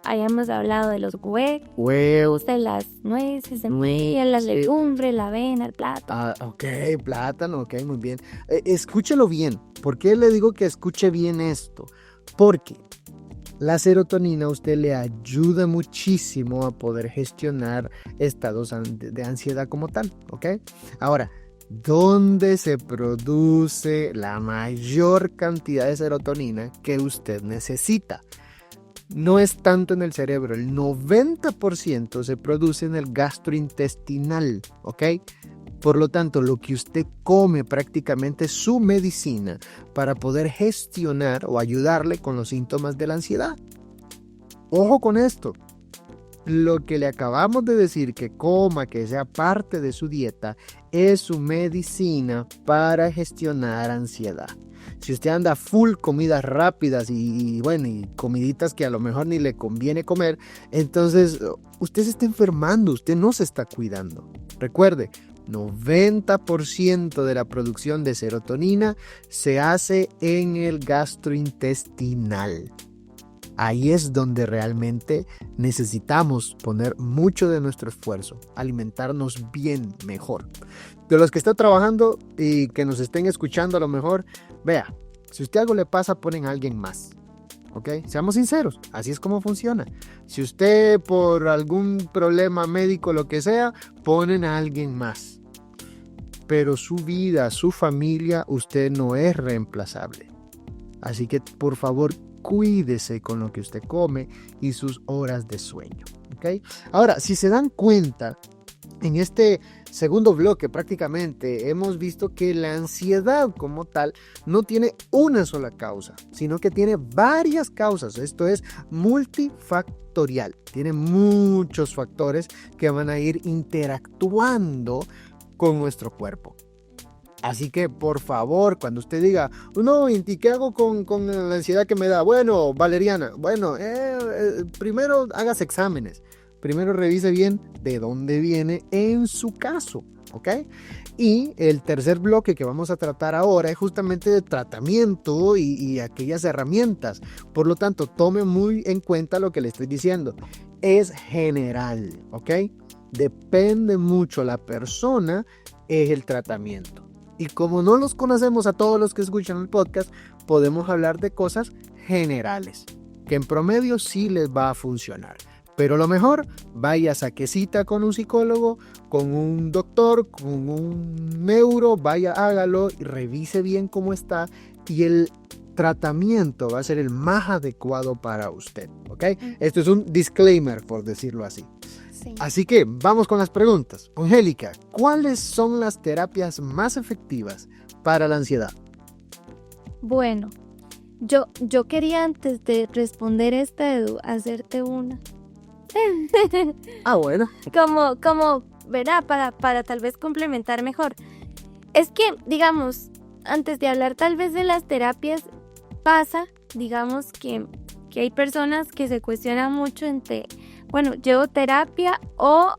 Hayamos hablado de los huevos, de las nueces, las legumbres, la avena, el plátano. Ok, plátano, ok, muy bien. Escúchelo bien. ¿Por qué le digo que escuche bien esto? Porque la serotonina a usted le ayuda muchísimo a poder gestionar estados de ansiedad como tal, ¿ok? Ahora, ¿dónde se produce la mayor cantidad de serotonina que usted necesita? No es tanto en el cerebro, el 90% se produce en el gastrointestinal, ¿ok? Por lo tanto, lo que usted come prácticamente es su medicina para poder gestionar o ayudarle con los síntomas de la ansiedad. Ojo con esto. Lo que le acabamos de decir que coma, que sea parte de su dieta, es su medicina para gestionar ansiedad. Si usted anda full comidas rápidas y comiditas que a lo mejor ni le conviene comer, entonces usted se está enfermando, usted no se está cuidando. Recuerde, 90% de la producción de serotonina se hace en el gastrointestinal. Ahí es donde realmente necesitamos poner mucho de nuestro esfuerzo, alimentarnos bien, mejor. De los que están trabajando y que nos estén escuchando a lo mejor, vea, si usted algo le pasa, ponen a alguien más. ¿ok? Seamos sinceros, así es como funciona. Si usted por algún problema médico, lo que sea, ponen a alguien más. Pero su vida, su familia, usted no es reemplazable. Así que por favor, cuídese con lo que usted come y sus horas de sueño, ¿ok? Ahora, si se dan cuenta, en este segundo bloque prácticamente hemos visto que la ansiedad como tal no tiene una sola causa, sino que tiene varias causas. Esto es multifactorial. Tiene muchos factores que van a ir interactuando con nuestro cuerpo. Así que, por favor, cuando usted diga, no, ¿y qué hago con la ansiedad que me da? Bueno, Valeriana, primero hagas exámenes. Primero revise bien de dónde viene en su caso, ¿ok? Y el tercer bloque que vamos a tratar ahora es justamente de tratamiento y aquellas herramientas. Por lo tanto, tome muy en cuenta lo que le estoy diciendo. Es general, ¿ok? Depende mucho la persona, es el tratamiento. Y como no los conocemos a todos los que escuchan el podcast, podemos hablar de cosas generales, que en promedio sí les va a funcionar. Pero lo mejor, vaya, saque cita con un psicólogo, con un doctor, con un neuro, vaya, hágalo y revise bien cómo está y el tratamiento va a ser el más adecuado para usted, ¿ok? Esto es un disclaimer, por decirlo así. Sí. Así que vamos con las preguntas. Angélica, ¿cuáles son las terapias más efectivas para la ansiedad? Bueno, yo quería antes de responder esta, Edu, hacerte una. Bueno. Como, ¿verdad? Para tal vez complementar mejor. Es que, digamos, antes de hablar tal vez de las terapias, pasa, digamos, que hay personas que se cuestionan mucho entre, bueno, ¿llevo terapia o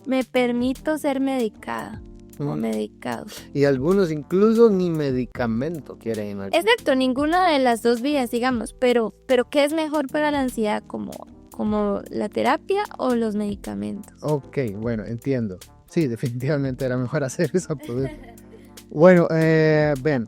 me permito ser medicada o medicado? Y algunos incluso ni medicamento quieren. Exacto, ninguna de las dos vías, digamos, pero ¿qué es mejor para la ansiedad, como la terapia o los medicamentos? Ok, bueno, entiendo. Sí, definitivamente era mejor hacer esa pregunta. Bueno, ven,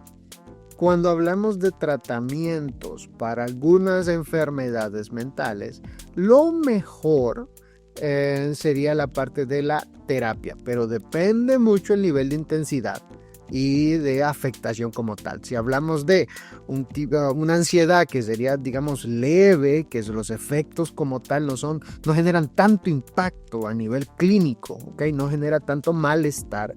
cuando hablamos de tratamientos para algunas enfermedades mentales, lo mejor sería la parte de la terapia, pero depende mucho el nivel de intensidad y de afectación como tal. Si hablamos de una ansiedad que sería, digamos, leve, que los efectos como tal no generan tanto impacto a nivel clínico, ¿ok? No genera tanto malestar,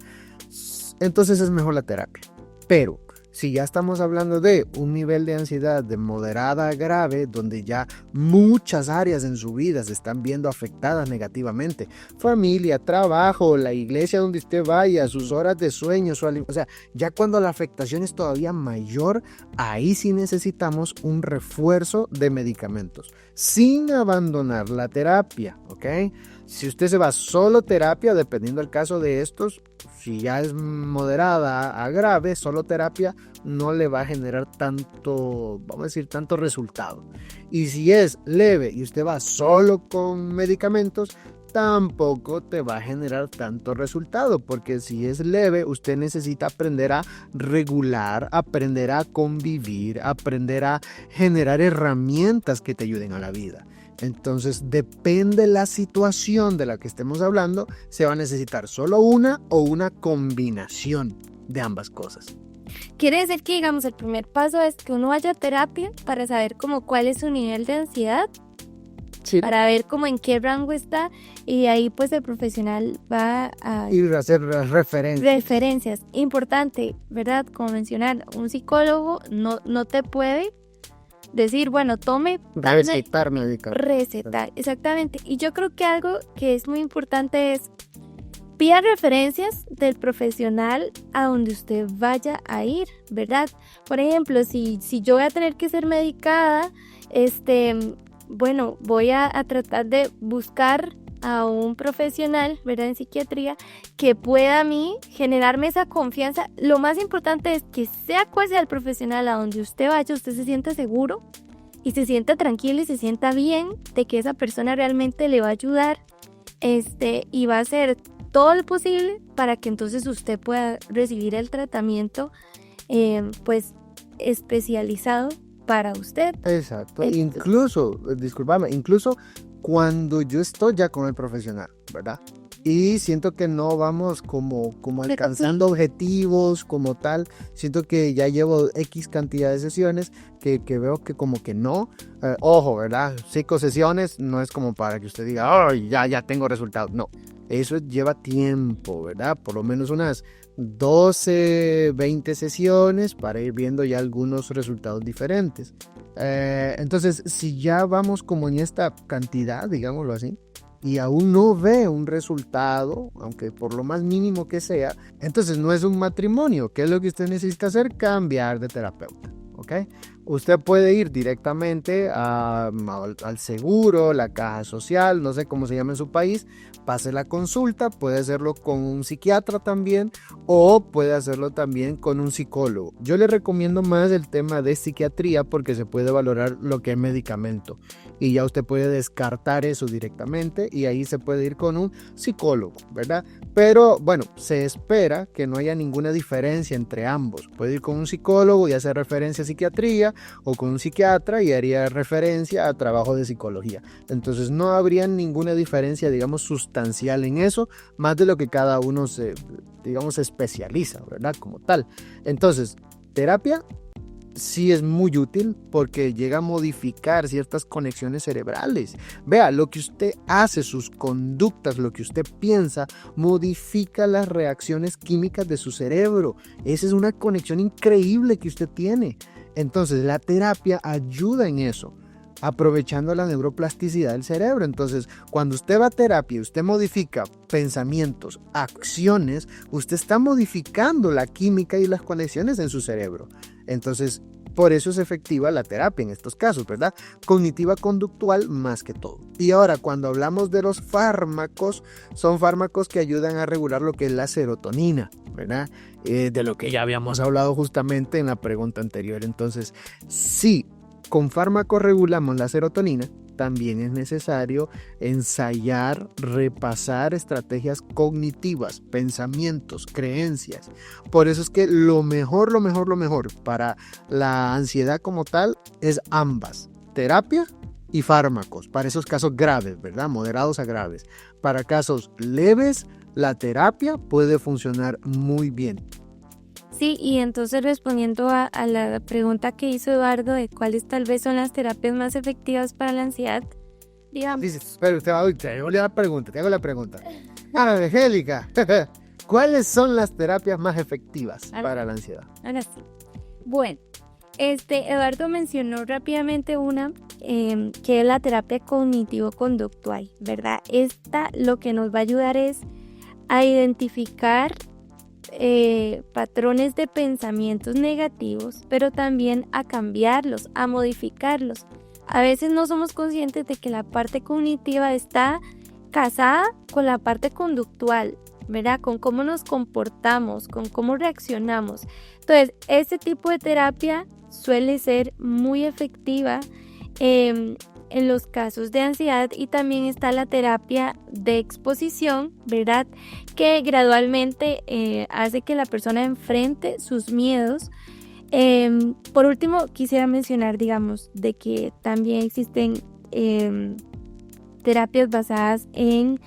entonces es mejor la terapia. Pero si ya estamos hablando de un nivel de ansiedad de moderada a grave, donde ya muchas áreas en su vida se están viendo afectadas negativamente, familia, trabajo, la iglesia donde usted vaya, sus horas de sueño, o sea, ya cuando la afectación es todavía mayor, ahí sí necesitamos un refuerzo de medicamentos, sin abandonar la terapia, ¿ok? Si usted se va solo terapia, dependiendo del caso de estos, si ya es moderada a grave, solo terapia no le va a generar tanto, vamos a decir, tanto resultado. Y si es leve y usted va solo con medicamentos, tampoco te va a generar tanto resultado, porque si es leve, usted necesita aprender a regular, aprender a convivir, aprender a generar herramientas que te ayuden a la vida. Entonces, depende la situación de la que estemos hablando, se va a necesitar solo una o una combinación de ambas cosas. Quiere decir que, digamos, el primer paso es que uno vaya a terapia para saber cuál es su nivel de ansiedad, sí, para ver en qué rango está, y ahí pues el profesional va a ir a hacer referencias. Importante, ¿verdad? Como mencionar, un psicólogo no te puede decir, bueno, tome, recetar medicamentos. Recetar, exactamente. Y yo creo que algo que es muy importante es pida referencias del profesional a donde usted vaya a ir, ¿verdad? Por ejemplo, si yo voy a tener que ser medicada, bueno, voy a tratar de buscar a un profesional, ¿verdad?, en psiquiatría, que pueda a mí generarme esa confianza. Lo más importante es que sea cual sea el profesional a donde usted vaya, usted se sienta seguro y se sienta tranquilo y se sienta bien de que esa persona realmente le va a ayudar, y va a hacer todo lo posible para que entonces usted pueda recibir el tratamiento pues especializado para usted. Exacto. Incluso, discúlpame, incluso cuando yo estoy ya con el profesional, ¿verdad? Y siento que no vamos como alcanzando objetivos como tal. Siento que ya llevo X cantidad de sesiones que veo que como que no. Ojo, ¿verdad? 5 sesiones no es como para que usted diga, oh, ya tengo resultados. No, eso lleva tiempo, ¿verdad? Por lo menos unas 12, 20 sesiones para ir viendo ya algunos resultados diferentes. Entonces, si ya vamos como en esta cantidad, digámoslo así, y aún no ve un resultado, aunque por lo más mínimo que sea, entonces no es un matrimonio. ¿Qué es lo que usted necesita hacer? Cambiar de terapeuta, ¿ok? Usted puede ir directamente al seguro, la caja social, no sé cómo se llama en su país, pase la consulta, puede hacerlo con un psiquiatra también o puede hacerlo también con un psicólogo. Yo le recomiendo más el tema de psiquiatría porque se puede valorar lo que es medicamento y ya usted puede descartar eso directamente y ahí se puede ir con un psicólogo, ¿verdad? Pero bueno, se espera que no haya ninguna diferencia entre ambos. Puede ir con un psicólogo y hacer referencia a psiquiatría o con un psiquiatra y haría referencia a trabajo de psicología. Entonces no habría ninguna diferencia, digamos, sustancial en eso, más de lo que cada uno se especializa, ¿verdad? Como tal. Entonces, terapia sí es muy útil porque llega a modificar ciertas conexiones cerebrales. Vea, lo que usted hace, sus conductas, lo que usted piensa, modifica las reacciones químicas de su cerebro. Esa es una conexión increíble que usted tiene. Entonces, la terapia ayuda en eso, aprovechando la neuroplasticidad del cerebro. Entonces, cuando usted va a terapia y usted modifica pensamientos, acciones, usted está modificando la química y las conexiones en su cerebro. Entonces, por eso es efectiva la terapia en estos casos, ¿verdad? Cognitiva conductual más que todo. Y ahora, cuando hablamos de los fármacos, son fármacos que ayudan a regular lo que es la serotonina, ¿verdad? De lo que ya habíamos hablado justamente en la pregunta anterior. Entonces, sí, con fármacos regulamos la serotonina, también es necesario ensayar, repasar estrategias cognitivas, pensamientos, creencias. Por eso es que lo mejor para la ansiedad como tal es ambas, terapia y fármacos, para esos casos graves, ¿verdad? Moderados a graves. Para casos leves, la terapia puede funcionar muy bien. Sí, y entonces respondiendo a la pregunta que hizo Eduardo de cuáles tal vez son las terapias más efectivas para la ansiedad, digamos. Dice, pero te hago la pregunta. Angélica, ¿cuáles son las terapias más efectivas para la ansiedad? Ahora sí. Bueno, Eduardo mencionó rápidamente una que es la terapia cognitivo-conductual, ¿verdad? Esta lo que nos va a ayudar es a identificar patrones de pensamientos negativos, pero también a cambiarlos, a modificarlos. A veces no somos conscientes de que la parte cognitiva está casada con la parte conductual, ¿verdad? Con cómo nos comportamos, con cómo reaccionamos. Entonces, este tipo de terapia suele ser muy efectiva en los casos de ansiedad, y también está la terapia de exposición, ¿verdad? Que gradualmente hace que la persona enfrente sus miedos. Por último, quisiera mencionar, digamos, de que también existen terapias basadas en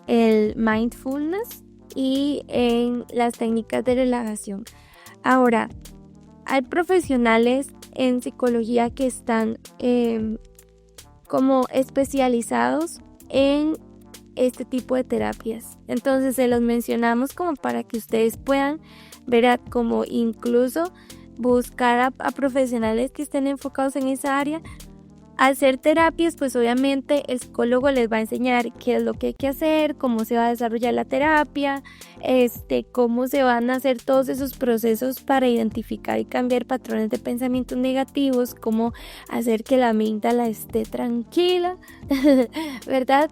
el mindfulness y en las técnicas de relajación. Ahora, hay profesionales en psicología que están como especializados en este tipo de terapias. Entonces se los mencionamos como para que ustedes puedan ver como incluso buscar a profesionales que estén enfocados en esa área. Hacer terapias, pues obviamente el psicólogo les va a enseñar qué es lo que hay que hacer, cómo se va a desarrollar la terapia, cómo se van a hacer todos esos procesos para identificar y cambiar patrones de pensamientos negativos, cómo hacer que la amígdala esté tranquila, ¿verdad?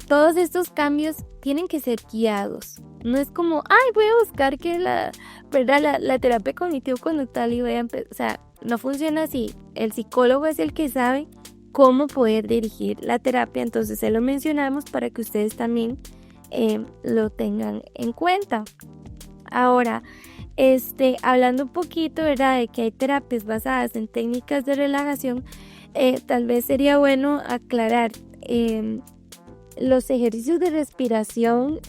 Todos estos cambios tienen que ser guiados. No es como, voy a buscar que la terapia cognitivo-conductual y voy a empezar, o sea, no funciona así. El psicólogo es el que sabe cómo poder dirigir la terapia, entonces se lo mencionamos para que ustedes también lo tengan en cuenta. Ahora, Hablando un poquito, ¿verdad? De que hay terapias basadas en técnicas de relajación, tal vez sería bueno aclarar, los ejercicios de respiración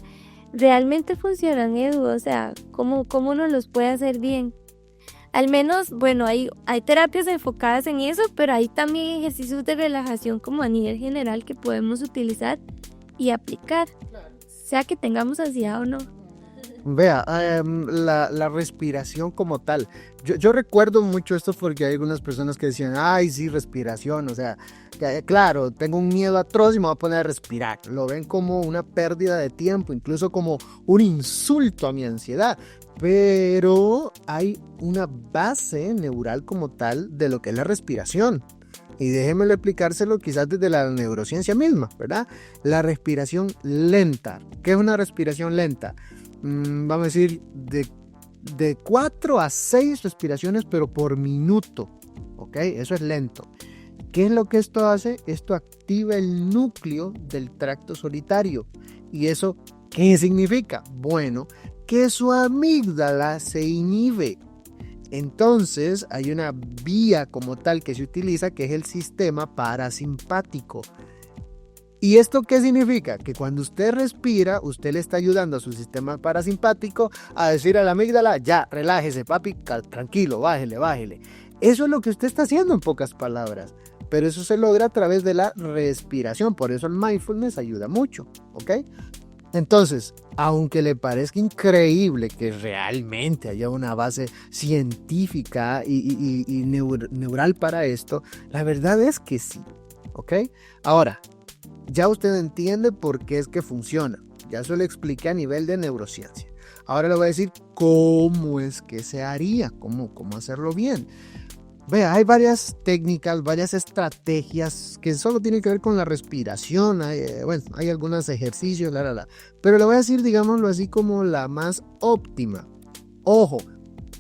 realmente funcionan, Edu, o sea, ¿cómo uno los puede hacer bien? Al menos, bueno, hay terapias enfocadas en eso, pero hay también ejercicios de relajación como a nivel general que podemos utilizar y aplicar, sea que tengamos ansiedad o no. Vea, la respiración como tal. Yo recuerdo mucho esto porque hay algunas personas que decían, ay, sí, respiración. O sea, claro, tengo un miedo atroz y me voy a poner a respirar. Lo ven como una pérdida de tiempo, incluso como un insulto a mi ansiedad. Pero hay una base neural como tal de lo que es la respiración. Y déjenmelo explicárselo quizás desde la neurociencia misma, ¿verdad? La respiración lenta. ¿Qué es una respiración lenta? Vamos a decir de 4 a 6 respiraciones, pero por minuto, ¿ok? Eso es lento. ¿Qué es lo que esto hace? Esto activa el núcleo del tracto solitario. ¿Y eso qué significa? Bueno, que su amígdala se inhibe. Entonces hay una vía como tal que se utiliza, que es el sistema parasimpático. ¿Y esto qué significa? Que cuando usted respira, usted le está ayudando a su sistema parasimpático a decir a la amígdala, ya, relájese, papi, tranquilo, bájele. Eso es lo que usted está haciendo en pocas palabras. Pero eso se logra a través de la respiración. Por eso el mindfulness ayuda mucho, ¿ok? Entonces, aunque le parezca increíble que realmente haya una base científica y neural para esto, la verdad es que sí, ¿ok? Ahora, ya usted entiende por qué es que funciona. Ya se lo expliqué a nivel de neurociencia. Ahora le voy a decir cómo es que se haría, cómo hacerlo bien. Vea, hay varias técnicas, varias estrategias que solo tienen que ver con la respiración. Hay algunos ejercicios, pero le voy a decir, digámoslo así, como la más óptima. Ojo,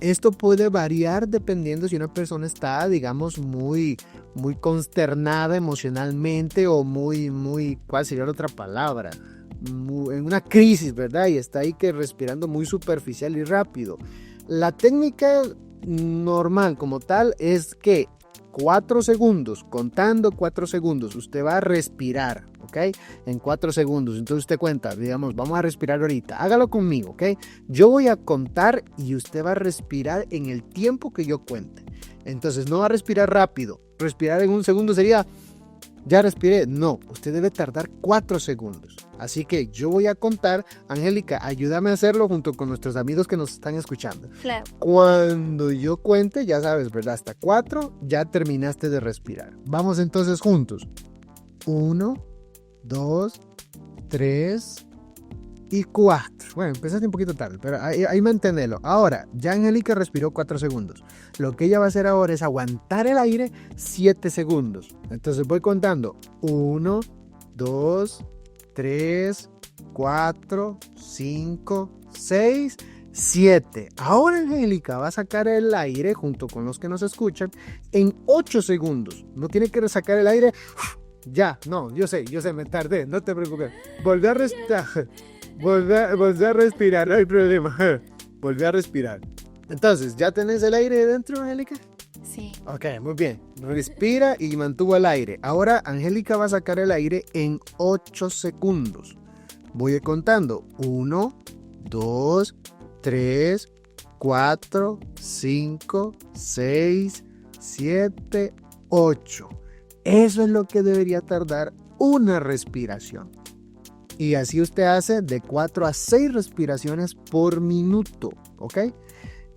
esto puede variar dependiendo si una persona está, digamos, muy consternada emocionalmente o ¿cuál sería la otra palabra? En una crisis, ¿verdad? Y está ahí que respirando muy superficial y rápido. La técnica normal como tal es que 4 segundos, contando 4 segundos, usted va a respirar, ¿ok? En 4 segundos, entonces usted cuenta, digamos, vamos a respirar ahorita, hágalo conmigo, ¿ok? Yo voy a contar y usted va a respirar en el tiempo que yo cuente. Entonces no va a respirar rápido, respirar en un segundo sería, ya respiré, no, usted debe tardar 4 segundos. Así que yo voy a contar, Angélica, ayúdame a hacerlo junto con nuestros amigos que nos están escuchando. Claro. Cuando yo cuente, ya sabes, ¿verdad? Hasta 4, ya terminaste de respirar. Vamos entonces juntos. 1, 2, 3 y 4. Bueno, empezaste un poquito tarde, pero ahí manténelo. Ahora, ya Angélica respiró 4 segundos. Lo que ella va a hacer ahora es aguantar el aire 7 segundos. Entonces voy contando. 1, 2, 3, 4, 5, 6, 7. Ahora Angélica va a sacar el aire junto con los que nos escuchan en 8 segundos. No tiene que sacar el aire. Ya, no, yo sé, me tardé, no te preocupes. Volví a respirar. Volví a respirar, no hay problema. Volví a respirar. Entonces, ¿ya tenés el aire dentro, Angélica? Sí. Ok, muy bien. Respira y mantuvo el aire. Ahora Angélica va a sacar el aire en 8 segundos. Voy contando. 1, 2, 3, 4, 5, 6, 7, 8. Eso es lo que debería tardar una respiración. Y así usted hace de 4 a 6 respiraciones por minuto, ¿ok?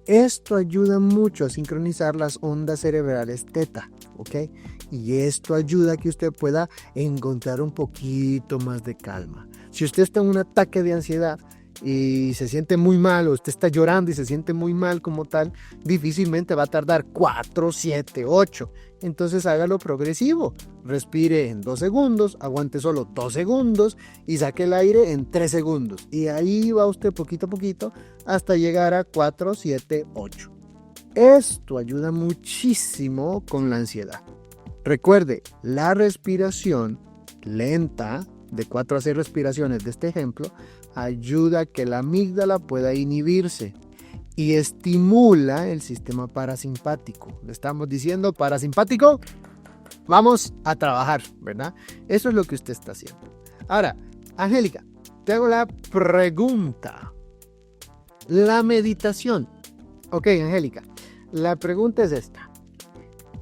Esto ayuda mucho a sincronizar las ondas cerebrales teta, ¿ok? Y esto ayuda a que usted pueda encontrar un poquito más de calma. Si usted está en un ataque de ansiedad y se siente muy mal, o usted está llorando y se siente muy mal como tal, difícilmente va a tardar 4, 7, 8. Entonces hágalo progresivo. Respire en 2 segundos, aguante solo 2 segundos y saque el aire en 3 segundos. Y ahí va usted poquito a poquito hasta llegar a 4, 7, 8. Esto ayuda muchísimo con la ansiedad. Recuerde, la respiración lenta, de 4 a 6 respiraciones de este ejemplo, ayuda a que la amígdala pueda inhibirse. y estimula el sistema parasimpático. Le estamos diciendo, parasimpático, vamos a trabajar, ¿verdad? Eso es lo que usted está haciendo. Ahora, Angélica, te hago la pregunta. La meditación. Ok, Angélica, la pregunta es esta.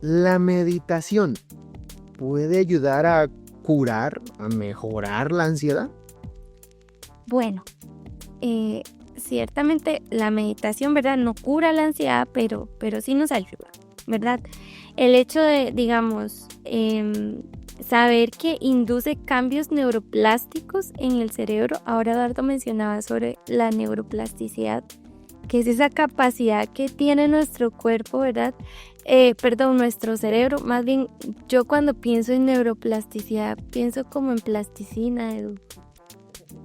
¿La meditación puede ayudar a curar, a mejorar la ansiedad? Bueno, ciertamente la meditación, ¿verdad? No cura la ansiedad, pero sí nos ayuda, ¿verdad? El hecho de, digamos, saber que induce cambios neuroplásticos en el cerebro. Ahora Eduardo mencionaba sobre la neuroplasticidad, que es esa capacidad que tiene nuestro cuerpo, ¿verdad? Nuestro cerebro. Más bien, yo cuando pienso en neuroplasticidad, pienso como en plasticina, Edu.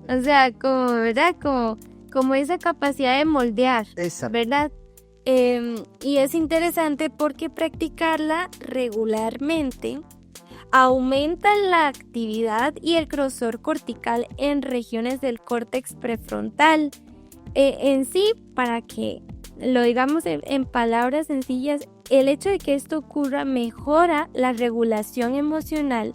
O sea, como, ¿verdad? Como esa capacidad de moldear, Exacto. ¿verdad? Y es interesante porque practicarla regularmente aumenta la actividad y el grosor cortical en regiones del córtex prefrontal. En sí, para que lo digamos en palabras sencillas, el hecho de que esto ocurra mejora la regulación emocional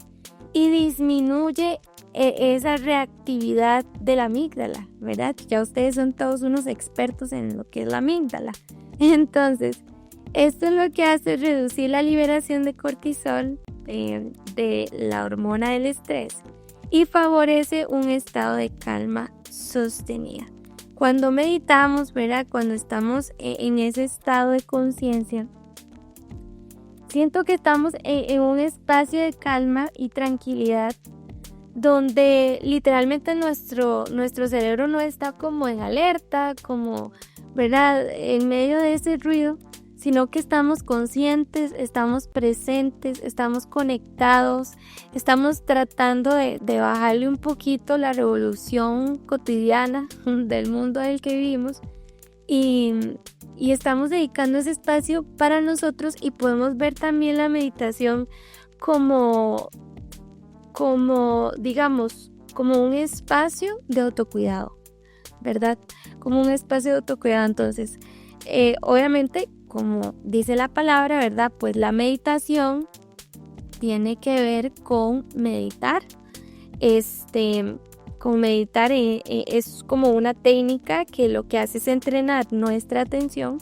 y disminuye esa reactividad de la amígdala, ¿verdad? Ya ustedes son todos unos expertos en lo que es la amígdala. Entonces, esto lo que hace es reducir la liberación de cortisol, de la hormona del estrés, y favorece un estado de calma sostenida. Cuando meditamos, ¿verdad? Cuando estamos en ese estado de conciencia, siento que estamos en un espacio de calma y tranquilidad donde literalmente nuestro cerebro no está como en alerta, como, ¿verdad? En medio de ese ruido, sino que estamos conscientes, estamos presentes, estamos conectados, estamos tratando de bajarle un poquito la revolución cotidiana del mundo en el que vivimos y estamos dedicando ese espacio para nosotros, y podemos ver también la meditación como digamos, como un espacio de autocuidado, ¿verdad? Como un espacio de autocuidado. Entonces, obviamente, como dice la palabra, ¿verdad? Pues la meditación tiene que ver con meditar. Con meditar es como una técnica que lo que hace es entrenar nuestra atención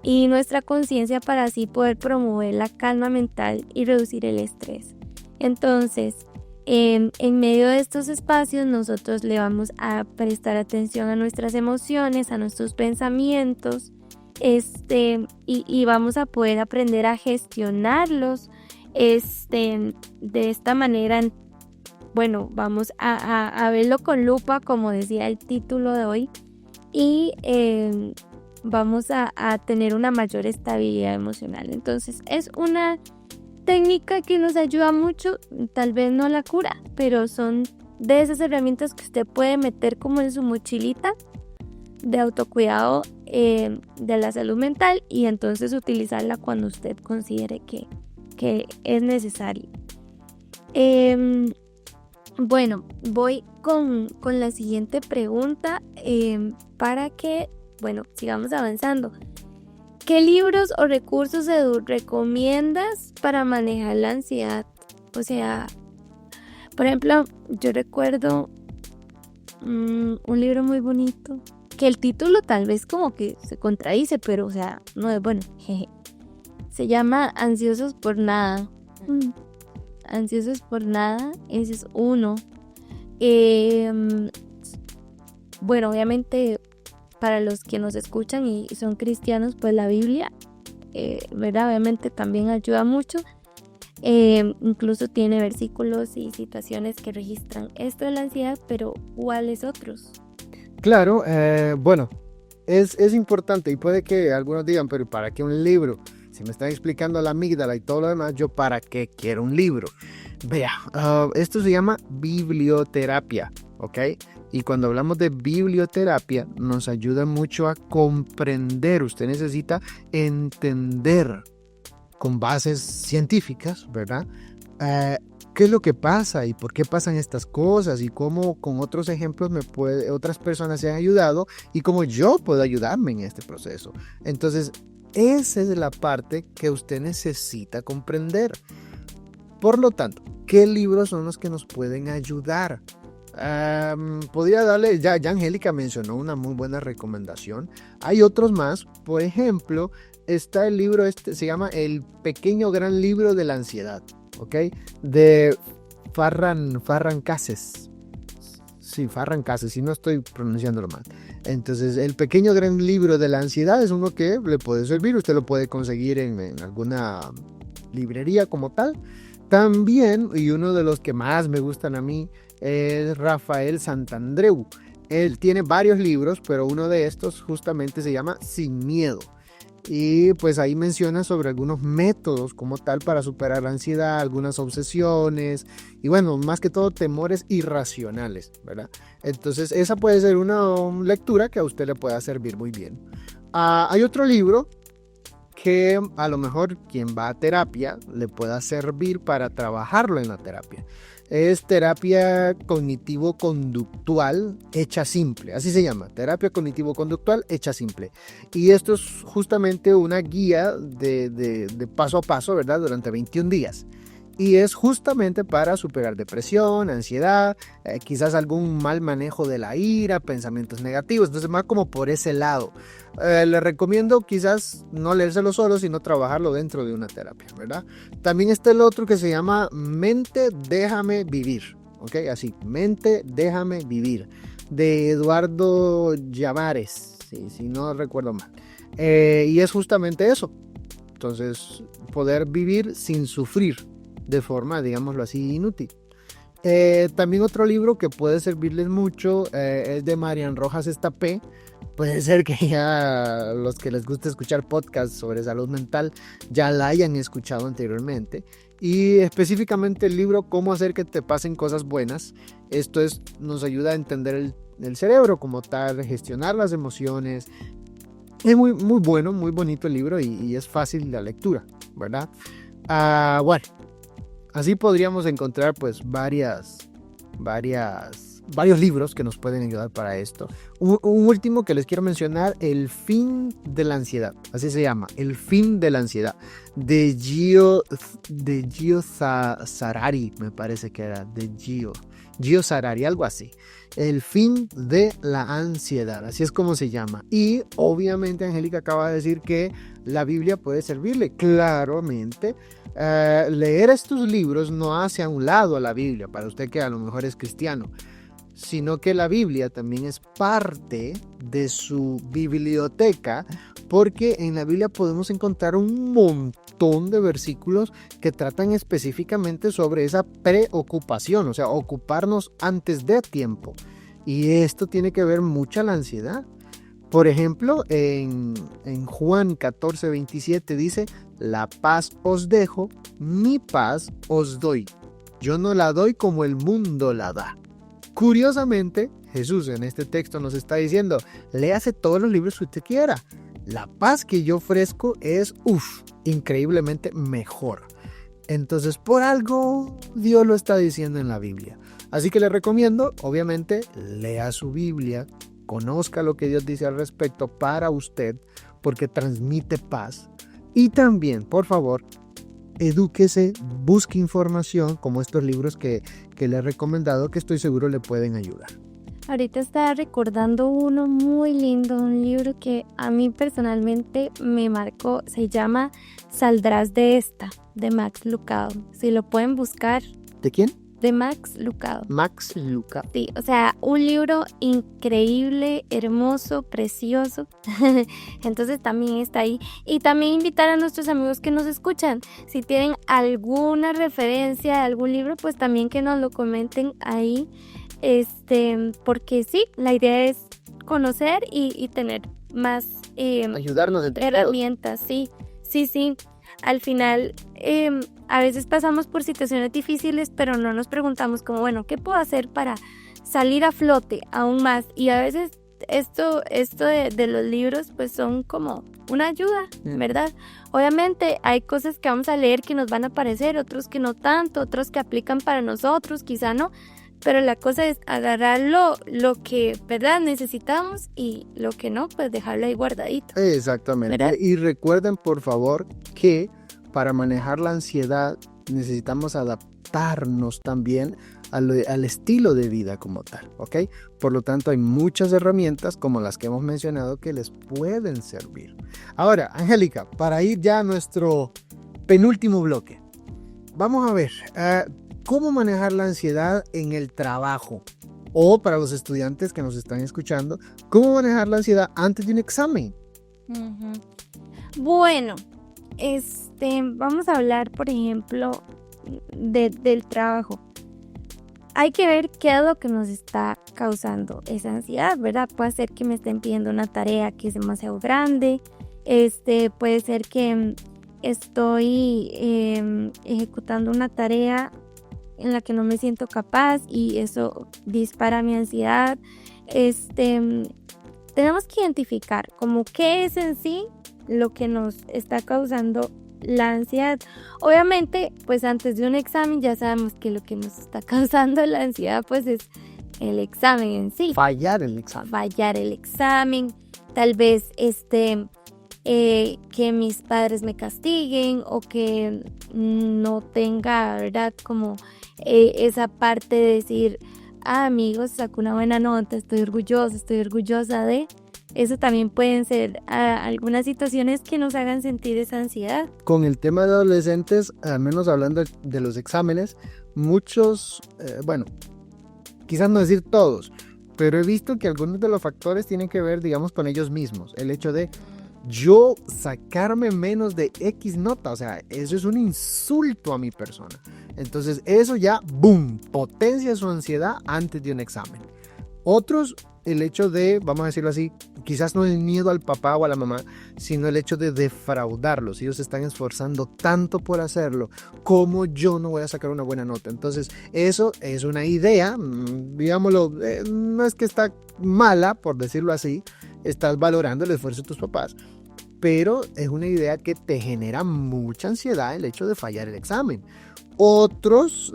y nuestra conciencia para así poder promover la calma mental y reducir el estrés. Entonces, en medio de estos espacios nosotros le vamos a prestar atención a nuestras emociones, a nuestros pensamientos, y vamos a poder aprender a gestionarlos. De esta manera, bueno, vamos a verlo con lupa, como decía el título de hoy, y vamos a tener una mayor estabilidad emocional. Entonces, es una técnica que nos ayuda mucho, tal vez no la cura, pero son de esas herramientas que usted puede meter como en su mochilita de autocuidado de la salud mental, y entonces utilizarla cuando usted considere que es necesario. Bueno, voy con la siguiente pregunta para que, bueno, sigamos avanzando. ¿Qué libros o recursos, Edu, recomiendas para manejar la ansiedad? O sea, por ejemplo, yo recuerdo un libro muy bonito, que el título tal vez como que se contradice, pero o sea, no es bueno. Jeje. Se llama Ansiosos por Nada. Ansiosos por Nada, ese es uno. Bueno, obviamente, para los que nos escuchan y son cristianos, pues la Biblia, ¿verdad? Obviamente también ayuda mucho. Incluso tiene versículos y situaciones que registran esto de la ansiedad, pero ¿cuáles otros? Claro, bueno, es importante, y puede que algunos digan, pero ¿para qué un libro? Si me están explicando la amígdala y todo lo demás, ¿yo para qué quiero un libro? Vea, esto se llama biblioterapia, ¿ok? Y cuando hablamos de biblioterapia, nos ayuda mucho a comprender. Usted necesita entender con bases científicas, ¿verdad? qué es lo que pasa y por qué pasan estas cosas y cómo con otros ejemplos otras personas se han ayudado y cómo yo puedo ayudarme en este proceso. Entonces, esa es la parte que usted necesita comprender. Por lo tanto, ¿qué libros son los que nos pueden ayudar? Podría darle, ya Angélica mencionó una muy buena recomendación. Hay otros más, por ejemplo, está el libro se llama El pequeño gran libro de la ansiedad, ¿ok? De Farran Cases. Sí, Farran Cases, si no estoy pronunciándolo mal. Entonces, El pequeño gran libro de la ansiedad es uno que le puede servir. Usted lo puede conseguir en alguna librería como tal. También, y uno de los que más me gustan a mí, es Rafael Santandreu. Él tiene varios libros, pero uno de estos justamente se llama Sin Miedo. Y pues ahí menciona sobre algunos métodos como tal para superar la ansiedad, algunas obsesiones y bueno, más que todo temores irracionales, ¿verdad? Entonces esa puede ser una lectura que a usted le pueda servir muy bien. Hay otro libro que a lo mejor quien va a terapia le pueda servir para trabajarlo en la terapia. Es terapia cognitivo-conductual hecha simple, así se llama, terapia cognitivo-conductual hecha simple. Y esto es justamente una guía de paso a paso, ¿verdad? Durante 21 días. Y es justamente para superar depresión, ansiedad, quizás algún mal manejo de la ira, pensamientos negativos. Entonces más como por ese lado. Le recomiendo quizás no leérselo solo, sino trabajarlo dentro de una terapia, ¿verdad? También está el otro que se llama Mente, déjame vivir. ¿Ok? Así, Mente, déjame vivir. De Eduardo Llamares, si no recuerdo mal. Y es justamente eso. Entonces, poder vivir sin sufrir de forma, digámoslo así, inútil. También otro libro que puede servirles mucho es de Marian Rojas Estapé. Puede ser que ya los que les gusta escuchar podcasts sobre salud mental ya la hayan escuchado anteriormente. Y específicamente el libro Cómo hacer que te pasen cosas buenas. Esto nos ayuda a entender el cerebro como tal, gestionar las emociones. Es muy, muy bueno, muy bonito el libro y es fácil la lectura, ¿verdad? Bueno. Así podríamos encontrar pues varios libros que nos pueden ayudar para esto. Un último que les quiero mencionar, El fin de la ansiedad. Así se llama, El fin de la ansiedad. De Gio Sarari, me parece que era. De Gio Sarari, algo así. El fin de la ansiedad, así es como se llama. Y obviamente Angélica acaba de decir que la Biblia puede servirle. Claramente. Leer estos libros no hace a un lado a la Biblia, para usted que a lo mejor es cristiano, sino que la Biblia también es parte de su biblioteca, porque en la Biblia podemos encontrar un montón de versículos que tratan específicamente sobre esa preocupación, o sea, ocuparnos antes de tiempo. Y esto tiene que ver mucho la ansiedad. Por ejemplo, en Juan 14:27 dice: la paz os dejo, mi paz os doy. Yo no la doy como el mundo la da. Curiosamente, Jesús en este texto nos está diciendo: léase todos los libros que usted quiera. La paz que yo ofrezco es, increíblemente mejor. Entonces, por algo, Dios lo está diciendo en la Biblia. Así que le recomiendo, obviamente, lea su Biblia, conozca lo que Dios dice al respecto para usted, porque transmite paz. Y también, por favor, edúquese, busque información como estos libros que le he recomendado, que estoy seguro le pueden ayudar. Ahorita estaba recordando uno muy lindo, un libro que a mí personalmente me marcó. Se llama Saldrás de esta, de Max Lucado. Si lo pueden buscar. ¿De quién? De Max Lucado. Max Lucado. Sí, o sea, un libro increíble, hermoso, precioso. Entonces también está ahí. Y también invitar a nuestros amigos que nos escuchan. Si tienen alguna referencia de algún libro, pues también que nos lo comenten ahí. Porque sí, la idea es conocer y tener más ayudarnos entre herramientas. Sí. Al final, a veces pasamos por situaciones difíciles, pero no nos preguntamos como, bueno, ¿qué puedo hacer para salir a flote aún más? Y a veces esto de los libros pues son como una ayuda, ¿verdad? Obviamente hay cosas que vamos a leer que nos van a parecer, otros que no tanto, otros que aplican para nosotros, quizá no, pero la cosa es agarrar lo que, ¿verdad?, necesitamos y lo que no, pues dejarlo ahí guardadito. Exactamente. ¿Verdad? Y recuerden, por favor, que para manejar la ansiedad necesitamos adaptarnos también al estilo de vida como tal, ¿ok? Por lo tanto, hay muchas herramientas como las que hemos mencionado que les pueden servir. Ahora, Angélica, para ir ya a nuestro penúltimo bloque, vamos a ver cómo manejar la ansiedad en el trabajo, o para los estudiantes que nos están escuchando, cómo manejar la ansiedad antes de un examen. Bueno, vamos a hablar, por ejemplo, del trabajo. Hay que ver qué es lo que nos está causando esa ansiedad, ¿verdad? Puede ser que me estén pidiendo una tarea que es demasiado grande, puede ser que estoy ejecutando una tarea en la que no me siento capaz y eso dispara mi ansiedad. Tenemos que identificar como qué es en sí lo que nos está causando la ansiedad. Obviamente, pues antes de un examen ya sabemos que lo que nos está causando la ansiedad pues es el examen en sí. Fallar el examen. Tal vez que mis padres me castiguen o que no tenga, ¿verdad?, como esa parte de decir, amigos, saco una buena nota, estoy orgullosa de... Eso también pueden ser algunas situaciones que nos hagan sentir esa ansiedad. Con el tema de adolescentes, al menos hablando de los exámenes, muchos, quizás no decir todos, pero he visto que algunos de los factores tienen que ver, digamos, con ellos mismos. El hecho de yo sacarme menos de X nota, o sea, eso es un insulto a mi persona. Entonces eso ya, ¡boom!, potencia su ansiedad antes de un examen. Otros, el hecho de, vamos a decirlo así, quizás no el miedo al papá o a la mamá, sino el hecho de defraudarlos. Ellos se están esforzando tanto por hacerlo, como yo no voy a sacar una buena nota. Entonces, eso es una idea, digámoslo, no es que está mala, por decirlo así, estás valorando el esfuerzo de tus papás, pero es una idea que te genera mucha ansiedad el hecho de fallar el examen. Otros,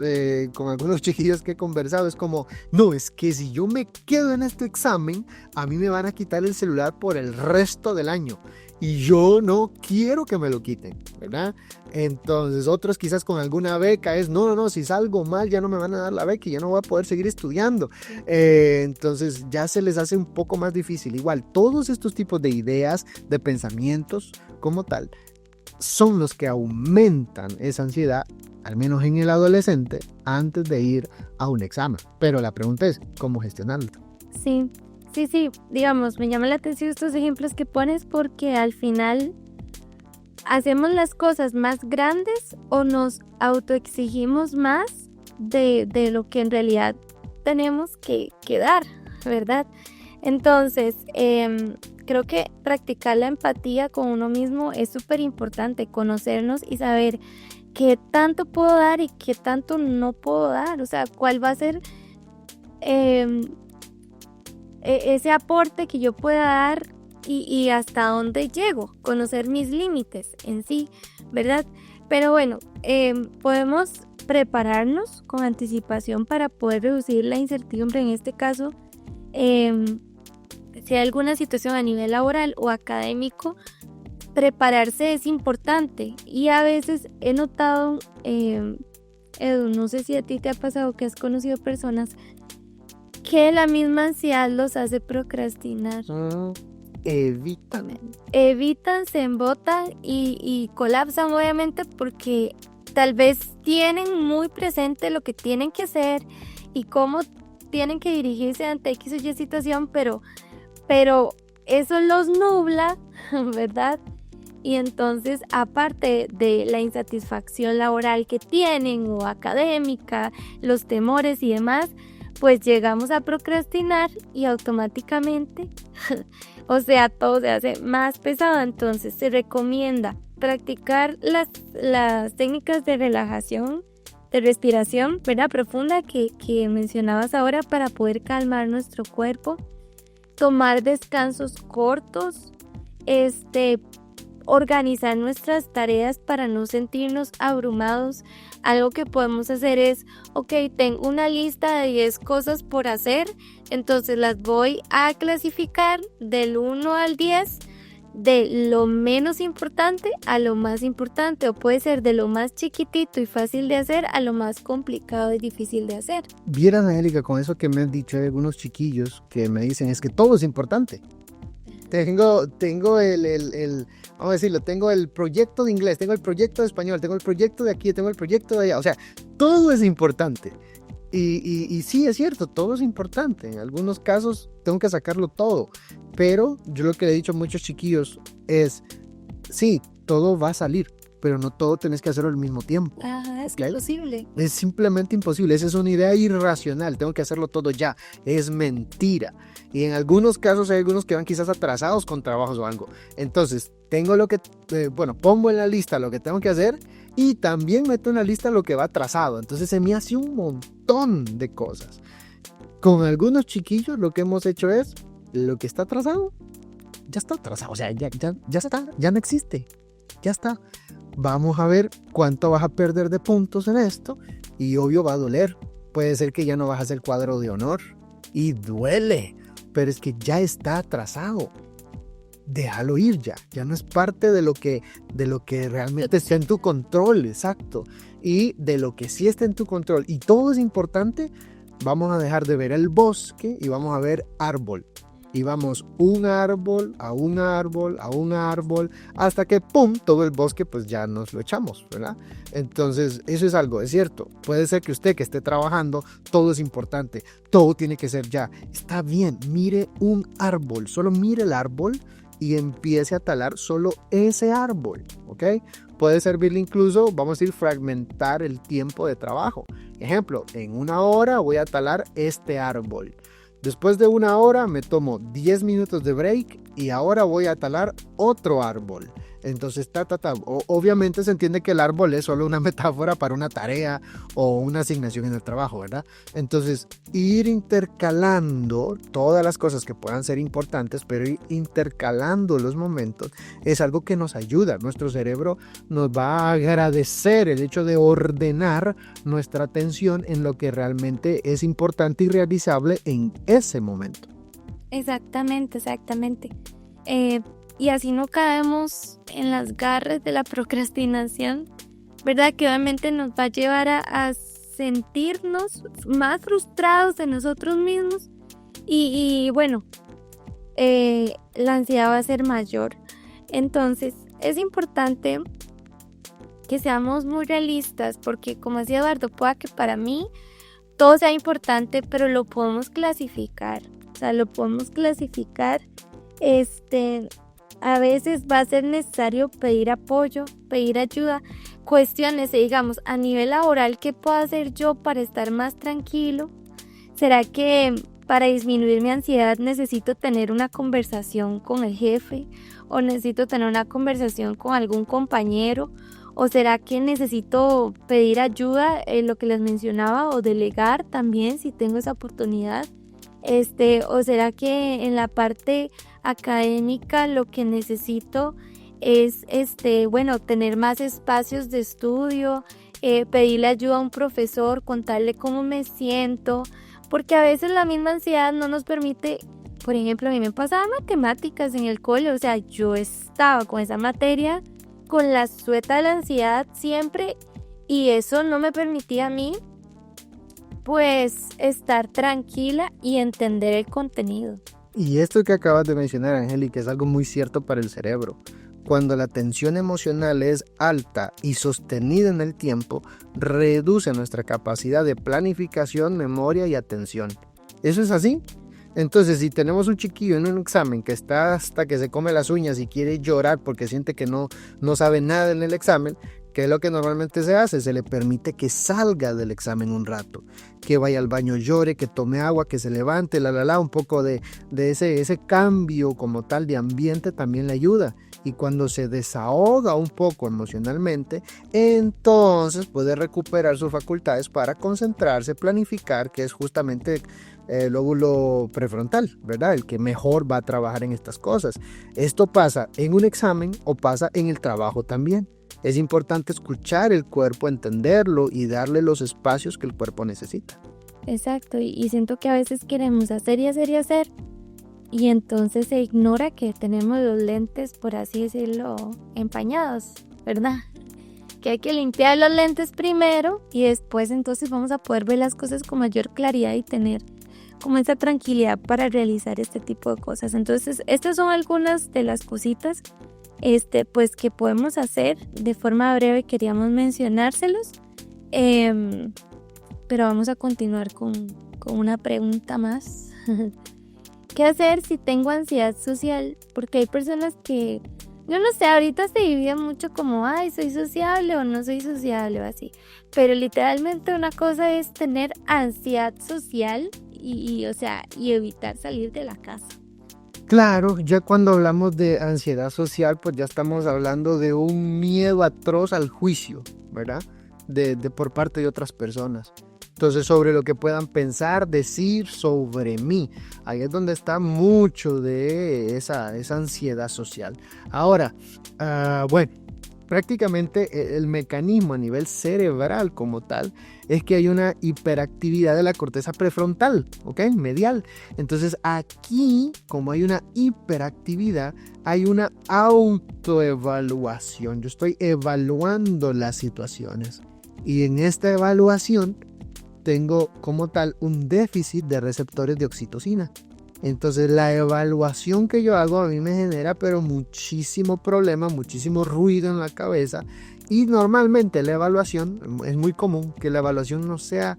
con algunos chiquillos que he conversado, es como, no, es que si yo me quedo en este examen, a mí me van a quitar el celular por el resto del año. Y yo no quiero que me lo quiten, ¿verdad? Entonces, otros quizás con alguna beca es, no, si salgo mal ya no me van a dar la beca y ya no voy a poder seguir estudiando. Entonces, ya se les hace un poco más difícil. Igual, todos estos tipos de ideas, de pensamientos como tal, son los que aumentan esa ansiedad, al menos en el adolescente, antes de ir a un examen. Pero la pregunta es, ¿cómo gestionarlo? Sí, digamos, me llama la atención estos ejemplos que pones porque al final hacemos las cosas más grandes o nos autoexigimos más de lo que en realidad tenemos que dar, ¿verdad? Entonces, creo que practicar la empatía con uno mismo es súper importante, conocernos y saber qué tanto puedo dar y qué tanto no puedo dar, o sea, cuál va a ser ese aporte que yo pueda dar y hasta dónde llego, conocer mis límites en sí, ¿verdad? Pero bueno, podemos prepararnos con anticipación para poder reducir la incertidumbre. En este caso, si hay alguna situación a nivel laboral o académico, prepararse es importante. Y a veces he notado, Edu, no sé si a ti te ha pasado que has conocido personas que la misma ansiedad los hace procrastinar. Evitan, se embotan y colapsan, obviamente, porque tal vez tienen muy presente lo que tienen que hacer y cómo tienen que dirigirse ante X o Y situación, pero eso los nubla, ¿verdad? Y entonces, aparte de la insatisfacción laboral que tienen o académica, los temores y demás, pues llegamos a procrastinar y automáticamente, o sea, todo se hace más pesado. Entonces se recomienda practicar las técnicas de relajación, de respiración, ¿verdad?, profunda que mencionabas ahora para poder calmar nuestro cuerpo. tomar descansos cortos, organizar nuestras tareas para no sentirnos abrumados. Algo que podemos hacer es, ok, tengo una lista de 10 cosas por hacer, entonces las voy a clasificar del 1 al 10, de lo menos importante a lo más importante, o puede ser de lo más chiquitito y fácil de hacer a lo más complicado y difícil de hacer. Vieran, Angélica, con eso que me han dicho, hay algunos chiquillos que me dicen es que todo es importante. Tengo vamos a decirlo, tengo el proyecto de inglés, tengo el proyecto de español, tengo el proyecto de aquí, tengo el proyecto de allá. O sea, todo es importante. Y sí, es cierto, todo es importante. En algunos casos tengo que sacarlo todo. Pero yo lo que le he dicho a muchos chiquillos es, sí, todo va a salir, pero no todo tenés que hacerlo al mismo tiempo. Es imposible. Es simplemente imposible. Esa es una idea irracional. Tengo que hacerlo todo ya. Es mentira. Y en algunos casos hay algunos que van quizás atrasados con trabajos o algo. Entonces, tengo pongo en la lista lo que tengo que hacer y también meto en la lista lo que va atrasado. Entonces se me hace un montón de cosas. Con algunos chiquillos lo que hemos hecho es, lo que está atrasado, ya está atrasado. O sea, ya está, ya no existe. Ya está. Vamos a ver cuánto vas a perder de puntos en esto y obvio va a doler. Puede ser que ya no vas a hacer cuadro de honor y duele, pero es que ya está atrasado. Déjalo ir ya no es parte de lo que realmente está en tu control, exacto. Y de lo que sí está en tu control y todo es importante, vamos a dejar de ver el bosque y vamos a ver árbol. Y vamos un árbol a un árbol a un árbol hasta que ¡pum! Todo el bosque pues ya nos lo echamos, ¿verdad? Entonces eso es algo, es cierto. Puede ser que usted que esté trabajando, todo es importante, todo tiene que ser ya. Está bien, mire un árbol, solo mire el árbol y empiece a talar solo ese árbol, ¿ok? Puede servirle incluso, vamos a decir, fragmentar el tiempo de trabajo. Ejemplo, en 1 hora voy a talar este árbol. Después de 1 hora me tomo 10 minutos de break y ahora voy a talar otro árbol. Entonces, obviamente se entiende que el árbol es solo una metáfora para una tarea o una asignación en el trabajo, ¿verdad? Entonces, ir intercalando todas las cosas que puedan ser importantes, pero ir intercalando los momentos es algo que nos ayuda. Nuestro cerebro nos va a agradecer el hecho de ordenar nuestra atención en lo que realmente es importante y realizable en ese momento. Exactamente. Y así no caemos en las garras de la procrastinación, ¿verdad? Que obviamente nos va a llevar a sentirnos más frustrados de nosotros mismos y bueno, la ansiedad va a ser mayor. Entonces, es importante que seamos muy realistas porque, como decía Eduardo, pueda que para mí todo sea importante, pero lo podemos clasificar. O sea, lo podemos clasificar. A veces va a ser necesario pedir apoyo, pedir ayuda, cuestiones, digamos, a nivel laboral, ¿qué puedo hacer yo para estar más tranquilo? ¿Será que para disminuir mi ansiedad necesito tener una conversación con el jefe? ¿O necesito tener una conversación con algún compañero? ¿O será que necesito pedir ayuda, lo que les mencionaba, o delegar también si tengo esa oportunidad? ¿O será que en la parte académica lo que necesito es tener más espacios de estudio, pedirle ayuda a un profesor, contarle cómo me siento? Porque a veces la misma ansiedad no nos permite. Por ejemplo, a mí me pasaba matemáticas en el cole, o sea, yo estaba con esa materia con la sueta de la ansiedad siempre y eso no me permitía a mí pues estar tranquila y entender el contenido. Y esto que acabas de mencionar, Angélica, es algo muy cierto para el cerebro. Cuando la tensión emocional es alta y sostenida en el tiempo, reduce nuestra capacidad de planificación, memoria y atención. ¿Eso es así? Entonces, si tenemos un chiquillo en un examen que está hasta que se come las uñas y quiere llorar porque siente que no sabe nada en el examen, ¿Qué es lo que normalmente se hace? Se le permite que salga del examen un rato, que vaya al baño, llore, que tome agua, que se levante, un poco de ese cambio como tal de ambiente también le ayuda. Y cuando se desahoga un poco emocionalmente, entonces puede recuperar sus facultades para concentrarse, planificar, que es justamente el lóbulo prefrontal, ¿verdad? El que mejor va a trabajar en estas cosas. Esto pasa en un examen o pasa en el trabajo también. Es importante escuchar el cuerpo, entenderlo y darle los espacios que el cuerpo necesita. Exacto, y siento que a veces queremos hacer y hacer y hacer, y entonces se ignora que tenemos los lentes, por así decirlo, empañados, ¿verdad? Que hay que limpiar los lentes primero y después entonces vamos a poder ver las cosas con mayor claridad y tener como esa tranquilidad para realizar este tipo de cosas. Entonces, estas son algunas de las cositas pues que podemos hacer. De forma breve queríamos mencionárselos, pero vamos a continuar con una pregunta más. ¿Qué hacer si tengo ansiedad social? Porque hay personas que, yo no sé, ahorita se dividen mucho como, ay, soy sociable o no soy sociable o así. Pero literalmente una cosa es tener ansiedad social y evitar salir de la casa. Claro, ya cuando hablamos de ansiedad social, pues ya estamos hablando de un miedo atroz al juicio, ¿verdad? De por parte de otras personas. Entonces, sobre lo que puedan pensar, decir sobre mí. Ahí es donde está mucho de esa ansiedad social. Ahora, bueno, prácticamente el mecanismo a nivel cerebral como tal es que hay una hiperactividad de la corteza prefrontal, ¿ok? Medial. Entonces aquí, como hay una hiperactividad, hay una autoevaluación. Yo estoy evaluando las situaciones y en esta evaluación tengo como tal un déficit de receptores de oxitocina. Entonces la evaluación que yo hago a mí me genera pero muchísimo problema, muchísimo ruido en la cabeza, y normalmente la evaluación, es muy común que la evaluación no sea,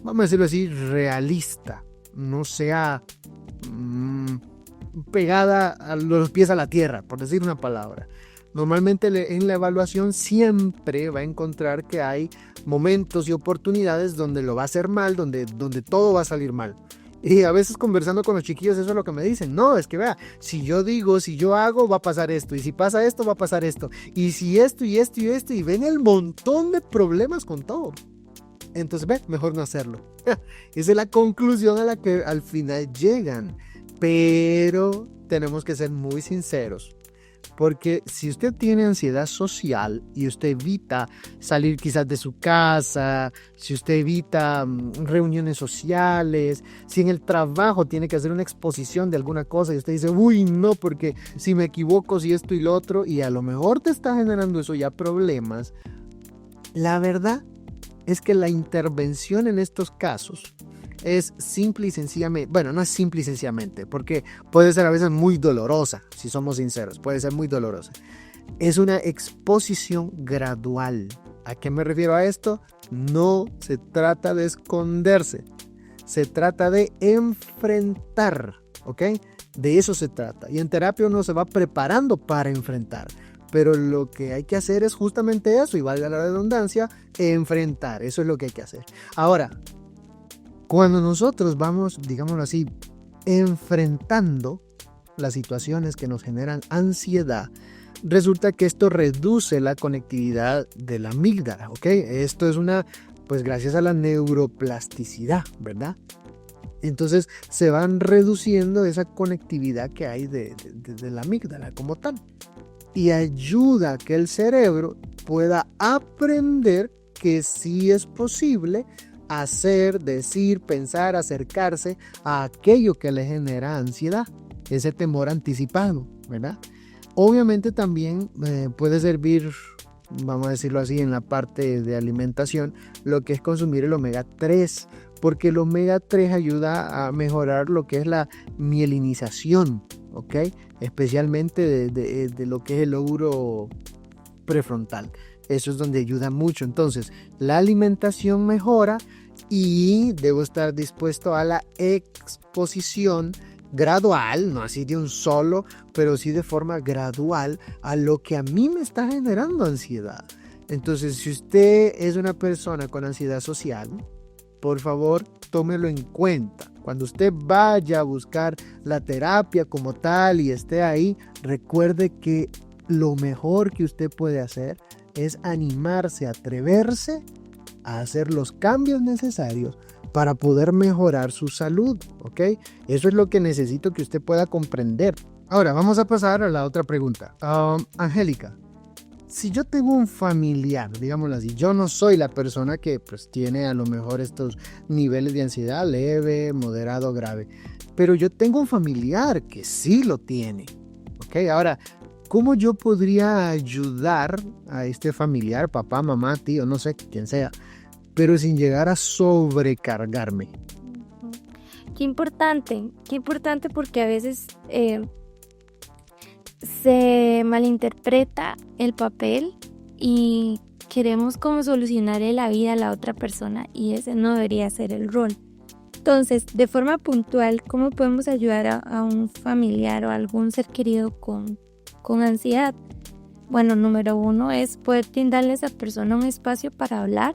vamos a decirlo así, realista, no sea pegada a los pies a la tierra, por decir una palabra. Normalmente en la evaluación siempre va a encontrar que hay momentos y oportunidades donde lo va a hacer mal, donde todo va a salir mal. Y a veces conversando con los chiquillos eso es lo que me dicen. No, es que vea, si yo digo, si yo hago, va a pasar esto. Y si pasa esto, va a pasar esto. Y si esto y esto y esto. Y ven el montón de problemas con todo. Entonces, mejor no hacerlo. Esa es la conclusión a la que al final llegan. Pero tenemos que ser muy sinceros. Porque si usted tiene ansiedad social y usted evita salir quizás de su casa, si usted evita reuniones sociales, si en el trabajo tiene que hacer una exposición de alguna cosa y usted dice, uy, no, porque si me equivoco, si esto y lo otro, y a lo mejor te está generando eso ya problemas, la verdad es que la intervención en estos casos es simple y sencillamente, bueno, no es simple y sencillamente, porque puede ser a veces muy dolorosa, si somos sinceros, puede ser muy dolorosa. Es una exposición gradual. ¿A qué me refiero a esto? No se trata de esconderse, se trata de enfrentar, ¿ok? De eso se trata. Y en terapia uno se va preparando para enfrentar. Pero lo que hay que hacer es justamente eso, y valga la redundancia, enfrentar. Eso es lo que hay que hacer. Ahora, cuando nosotros vamos, digámoslo así, enfrentando las situaciones que nos generan ansiedad, resulta que esto reduce la conectividad de la amígdala, ¿ok? Esto es pues gracias a la neuroplasticidad, ¿verdad? Entonces se van reduciendo esa conectividad que hay de la amígdala como tal. Y ayuda a que el cerebro pueda aprender que sí es posible hacer, decir, pensar, acercarse a aquello que le genera ansiedad, ese temor anticipado, ¿verdad? Obviamente también puede servir, vamos a decirlo así, en la parte de alimentación, lo que es consumir el omega 3, porque el omega 3 ayuda a mejorar lo que es la mielinización, ¿ok? Especialmente de lo que es el lóbulo prefrontal. Eso es donde ayuda mucho. Entonces, la alimentación mejora y debo estar dispuesto a la exposición gradual, no así de un solo, pero sí de forma gradual a lo que a mí me está generando ansiedad. Entonces, si usted es una persona con ansiedad social, por favor, tómelo en cuenta. Cuando usted vaya a buscar la terapia como tal y esté ahí, recuerde que lo mejor que usted puede hacer es animarse, atreverse a hacer los cambios necesarios para poder mejorar su salud, ¿ok? Eso es lo que necesito que usted pueda comprender. Ahora, vamos a pasar a la otra pregunta. Angélica, si yo tengo un familiar, digámoslo así, yo no soy la persona que pues tiene a lo mejor estos niveles de ansiedad leve, moderado, grave, pero yo tengo un familiar que sí lo tiene, ¿ok? Ahora, ¿cómo yo podría ayudar a este familiar, papá, mamá, tío, no sé, quién sea, pero sin llegar a sobrecargarme? Qué importante porque a veces se malinterpreta el papel y queremos como solucionarle la vida a la otra persona y ese no debería ser el rol. Entonces, de forma puntual, ¿cómo podemos ayudar a un familiar o a algún ser querido con ansiedad? Bueno, número 1 es poder brindarle a esa persona un espacio para hablar,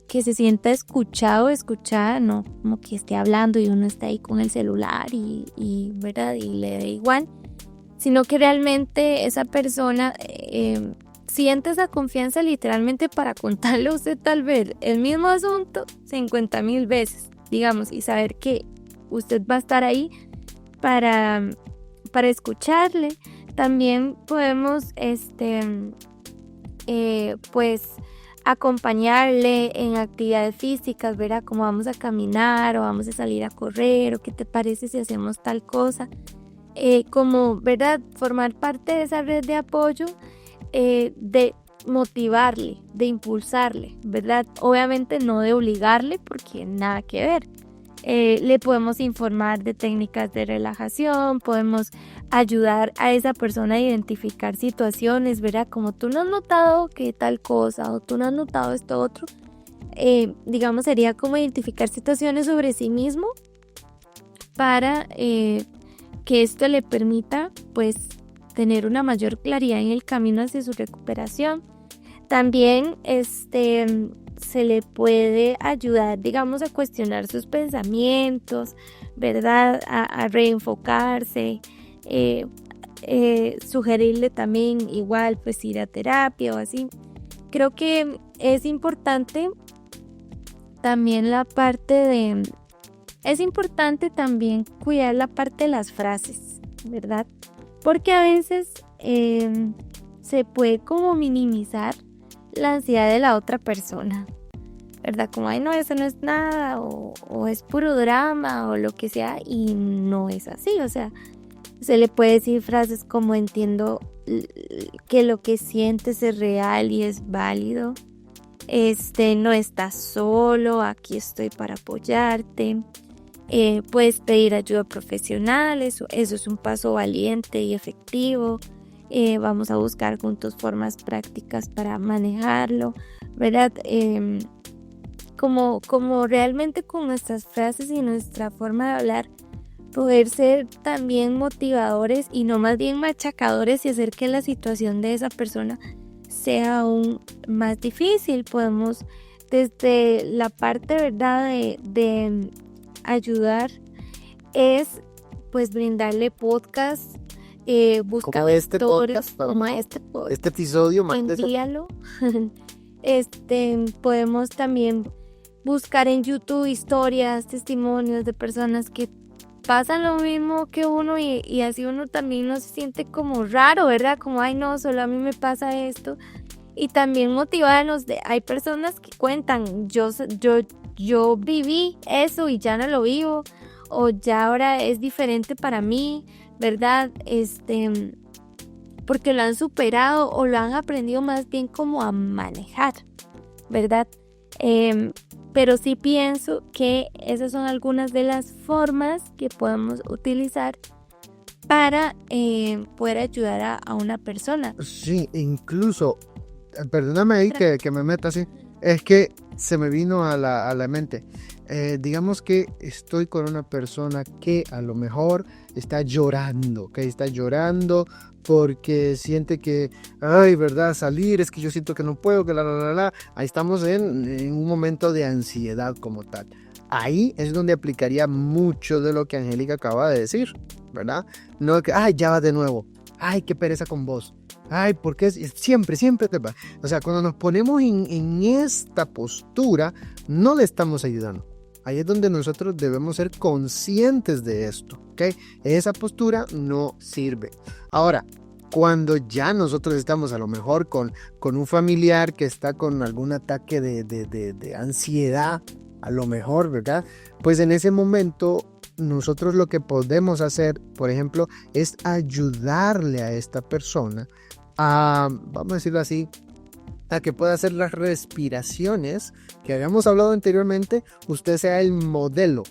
que se sienta escuchado, escuchada, no como que esté hablando y uno está ahí con el celular ¿verdad? Y le da igual, sino que realmente esa persona siente esa confianza literalmente para contarle a usted tal vez el mismo asunto 50,000 veces, digamos, y saber que usted va a estar ahí para escucharle. También podemos, pues, acompañarle en actividades físicas, ¿verdad? Como vamos a caminar o vamos a salir a correr o qué te parece si hacemos tal cosa. Como, ¿verdad? Formar parte de esa red de apoyo, de motivarle, de impulsarle, ¿verdad? Obviamente no de obligarle porque nada que ver. Le podemos informar de técnicas de relajación, podemos ayudar a esa persona a identificar situaciones, ¿verdad? Como tú no has notado que tal cosa o tú no has notado esto otro. Digamos, sería como identificar situaciones sobre sí mismo para que esto le permita, pues, tener una mayor claridad en el camino hacia su recuperación. También, se le puede ayudar, digamos, a cuestionar sus pensamientos, ¿verdad? A reenfocarse, sugerirle también igual, pues, ir a terapia o así. Creo que es importante también es importante también cuidar la parte de las frases, ¿verdad? Porque a veces se puede como minimizar la ansiedad de la otra persona, ¿verdad? Como, ay, no, eso no es nada, o es puro drama, o lo que sea, y no es así. O sea, se le puede decir frases como entiendo que lo que sientes es real y es válido. No estás solo, aquí estoy para apoyarte. Puedes pedir ayuda profesional, eso es un paso valiente y efectivo. Vamos a buscar juntos formas prácticas para manejarlo, ¿verdad? Como realmente con nuestras frases y nuestra forma de hablar, poder ser también motivadores y no más bien machacadores y hacer que la situación de esa persona sea aún más difícil. Podemos desde la parte, ¿verdad?, de ayudar es pues brindarle podcast, buscar Como este autores, podcast, como este episodio, envíalo. Podemos también buscar en YouTube historias, testimonios de personas que pasan lo mismo que uno y así uno también no se siente como raro, ¿verdad? Como, ay, no, solo a mí me pasa esto. Y también motivarnos hay personas que cuentan, yo viví eso y ya no lo vivo, o ya ahora es diferente para mí, ¿verdad? Porque lo han superado o lo han aprendido más bien como a manejar, ¿verdad? Pero sí pienso que esas son algunas de las formas que podemos utilizar para poder ayudar a una persona. Sí, incluso, perdóname ahí que me meta así, es que se me vino a la mente. Digamos que estoy con una persona que a lo mejor está llorando, ¿ok? Está llorando porque siente que, ay, ¿verdad? Salir, es que yo siento que no puedo, que la. Ahí estamos en un momento de ansiedad como tal. Ahí es donde aplicaría mucho de lo que Angélica acaba de decir, ¿verdad? No que, ay, ya va de nuevo. Ay, qué pereza con vos. Ay, porque siempre te va. O sea, cuando nos ponemos en esta postura, no le estamos ayudando. Ahí es donde nosotros debemos ser conscientes de esto, ¿ok? Esa postura no sirve. Ahora, cuando ya nosotros estamos a lo mejor con un familiar que está con algún ataque de ansiedad, a lo mejor, ¿verdad? Pues en ese momento nosotros lo que podemos hacer, por ejemplo, es ayudarle a esta persona a, vamos a decirlo así, a que pueda hacer las respiraciones que habíamos hablado anteriormente. Usted sea el modelo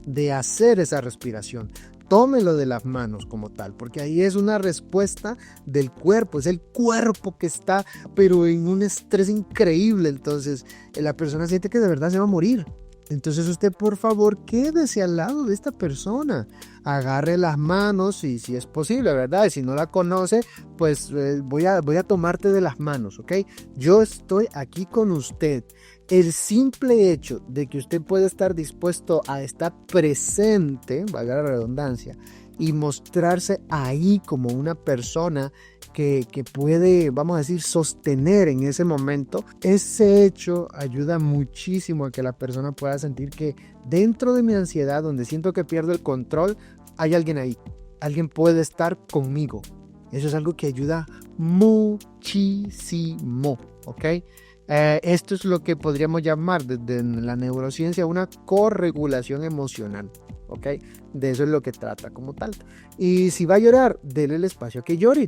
de hacer esa respiración. Tómelo de las manos como tal, porque ahí es una respuesta del cuerpo, es el cuerpo que está, pero en un estrés increíble. Entonces, la persona siente que de verdad se va a morir. Entonces usted, por favor, quédese al lado de esta persona, agarre las manos y si es posible, ¿verdad? Y si no la conoce, pues voy a tomarte de las manos, ¿ok? Yo estoy aquí con usted. El simple hecho de que usted pueda estar dispuesto a estar presente, valga la redundancia, y mostrarse ahí como una persona que puede, vamos a decir, sostener en ese momento, ese hecho ayuda muchísimo a que la persona pueda sentir que dentro de mi ansiedad, donde siento que pierdo el control, hay alguien ahí, alguien puede estar conmigo. Eso es algo que ayuda muchísimo, ¿ok? Esto es lo que podríamos llamar desde la neurociencia una corregulación emocional, ¿ok? De eso es lo que trata como tal. Y si va a llorar, déle el espacio a que llore.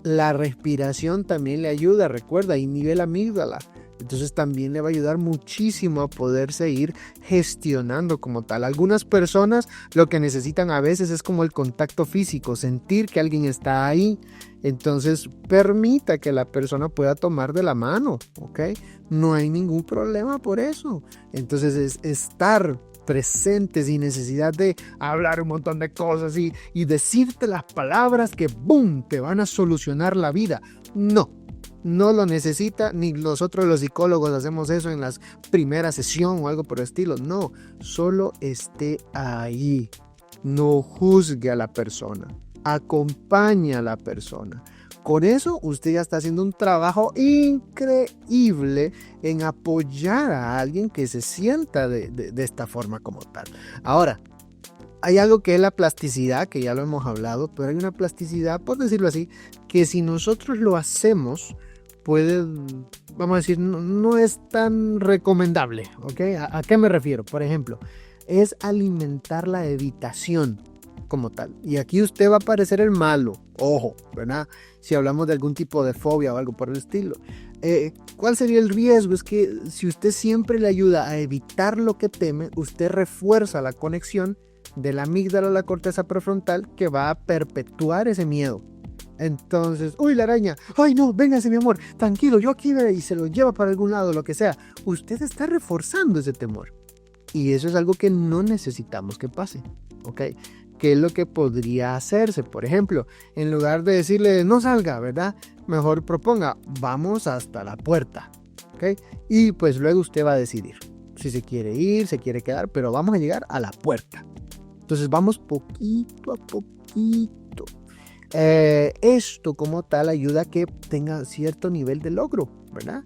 La respiración también le ayuda, recuerda, inhibe la amígdala. Entonces también le va a ayudar muchísimo a poder seguir gestionando como tal. Algunas personas lo que necesitan a veces es como el contacto físico, sentir que alguien está ahí. Entonces permita que la persona pueda tomar de la mano, ¿ok? No hay ningún problema por eso. Entonces es estar presente sin necesidad de hablar un montón de cosas y decirte las palabras que ¡boom!, te van a solucionar la vida. No lo necesita, ni nosotros los psicólogos hacemos eso en las primeras sesiones o algo por el estilo. No, solo esté ahí. No juzgue a la persona, acompaña a la persona. Con eso usted ya está haciendo un trabajo increíble en apoyar a alguien que se sienta de esta forma como tal. Ahora, hay algo que es la plasticidad, que ya lo hemos hablado, pero hay una plasticidad, por decirlo así, que si nosotros lo hacemos, puede, vamos a decir, no es tan recomendable, ¿ok? ¿A qué me refiero? Por ejemplo, es alimentar la evitación como tal. Y aquí usted va a parecer el malo, ojo, ¿verdad? Si hablamos de algún tipo de fobia o algo por el estilo. ¿Cuál sería el riesgo? Es que si usted siempre le ayuda a evitar lo que teme, usted refuerza la conexión de la amígdala a la corteza prefrontal que va a perpetuar ese miedo. Entonces, uy, la araña, ay no, véngase mi amor, tranquilo, yo aquí, y se lo lleva para algún lado, lo que sea. Usted está reforzando ese temor. Y eso es algo que no necesitamos que pase, ¿ok? ¿Qué es lo que podría hacerse? Por ejemplo, en lugar de decirle no salga, ¿verdad? Mejor proponga, vamos hasta la puerta, ¿ok? Y pues luego usted va a decidir si se quiere ir, se quiere quedar, pero vamos a llegar a la puerta. Entonces vamos poquito a poquito. Esto como tal ayuda a que tenga cierto nivel de logro, ¿verdad?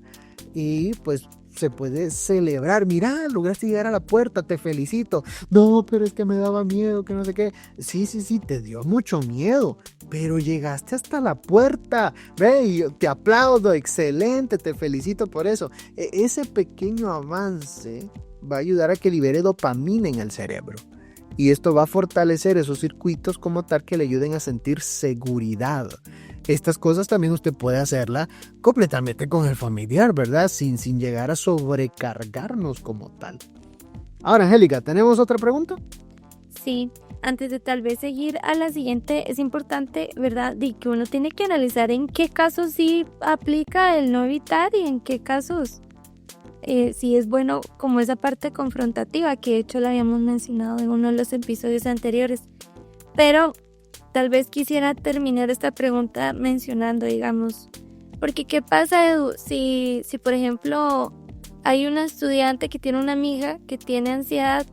Y pues se puede celebrar, mira, lograste llegar a la puerta, te felicito. No, pero es que me daba miedo, que no sé qué. Sí, te dio mucho miedo, pero llegaste hasta la puerta. Ve, y te aplaudo, excelente, te felicito por eso. Ese pequeño avance va a ayudar a que libere dopamina en el cerebro. Y esto va a fortalecer esos circuitos como tal que le ayuden a sentir seguridad. Estas cosas también usted puede hacerla completamente con el familiar, ¿verdad? Sin llegar a sobrecargarnos como tal. Ahora, Angélica, ¿tenemos otra pregunta? Sí, antes de tal vez seguir a la siguiente, es importante, ¿verdad?, de que uno tiene que analizar en qué casos sí aplica el no evitar y en qué casos sí es bueno como esa parte confrontativa, que de hecho la habíamos mencionado en uno de los episodios anteriores. Pero tal vez quisiera terminar esta pregunta mencionando, digamos, porque ¿qué pasa, Edu? Si por ejemplo hay una estudiante que tiene una amiga que tiene ansiedad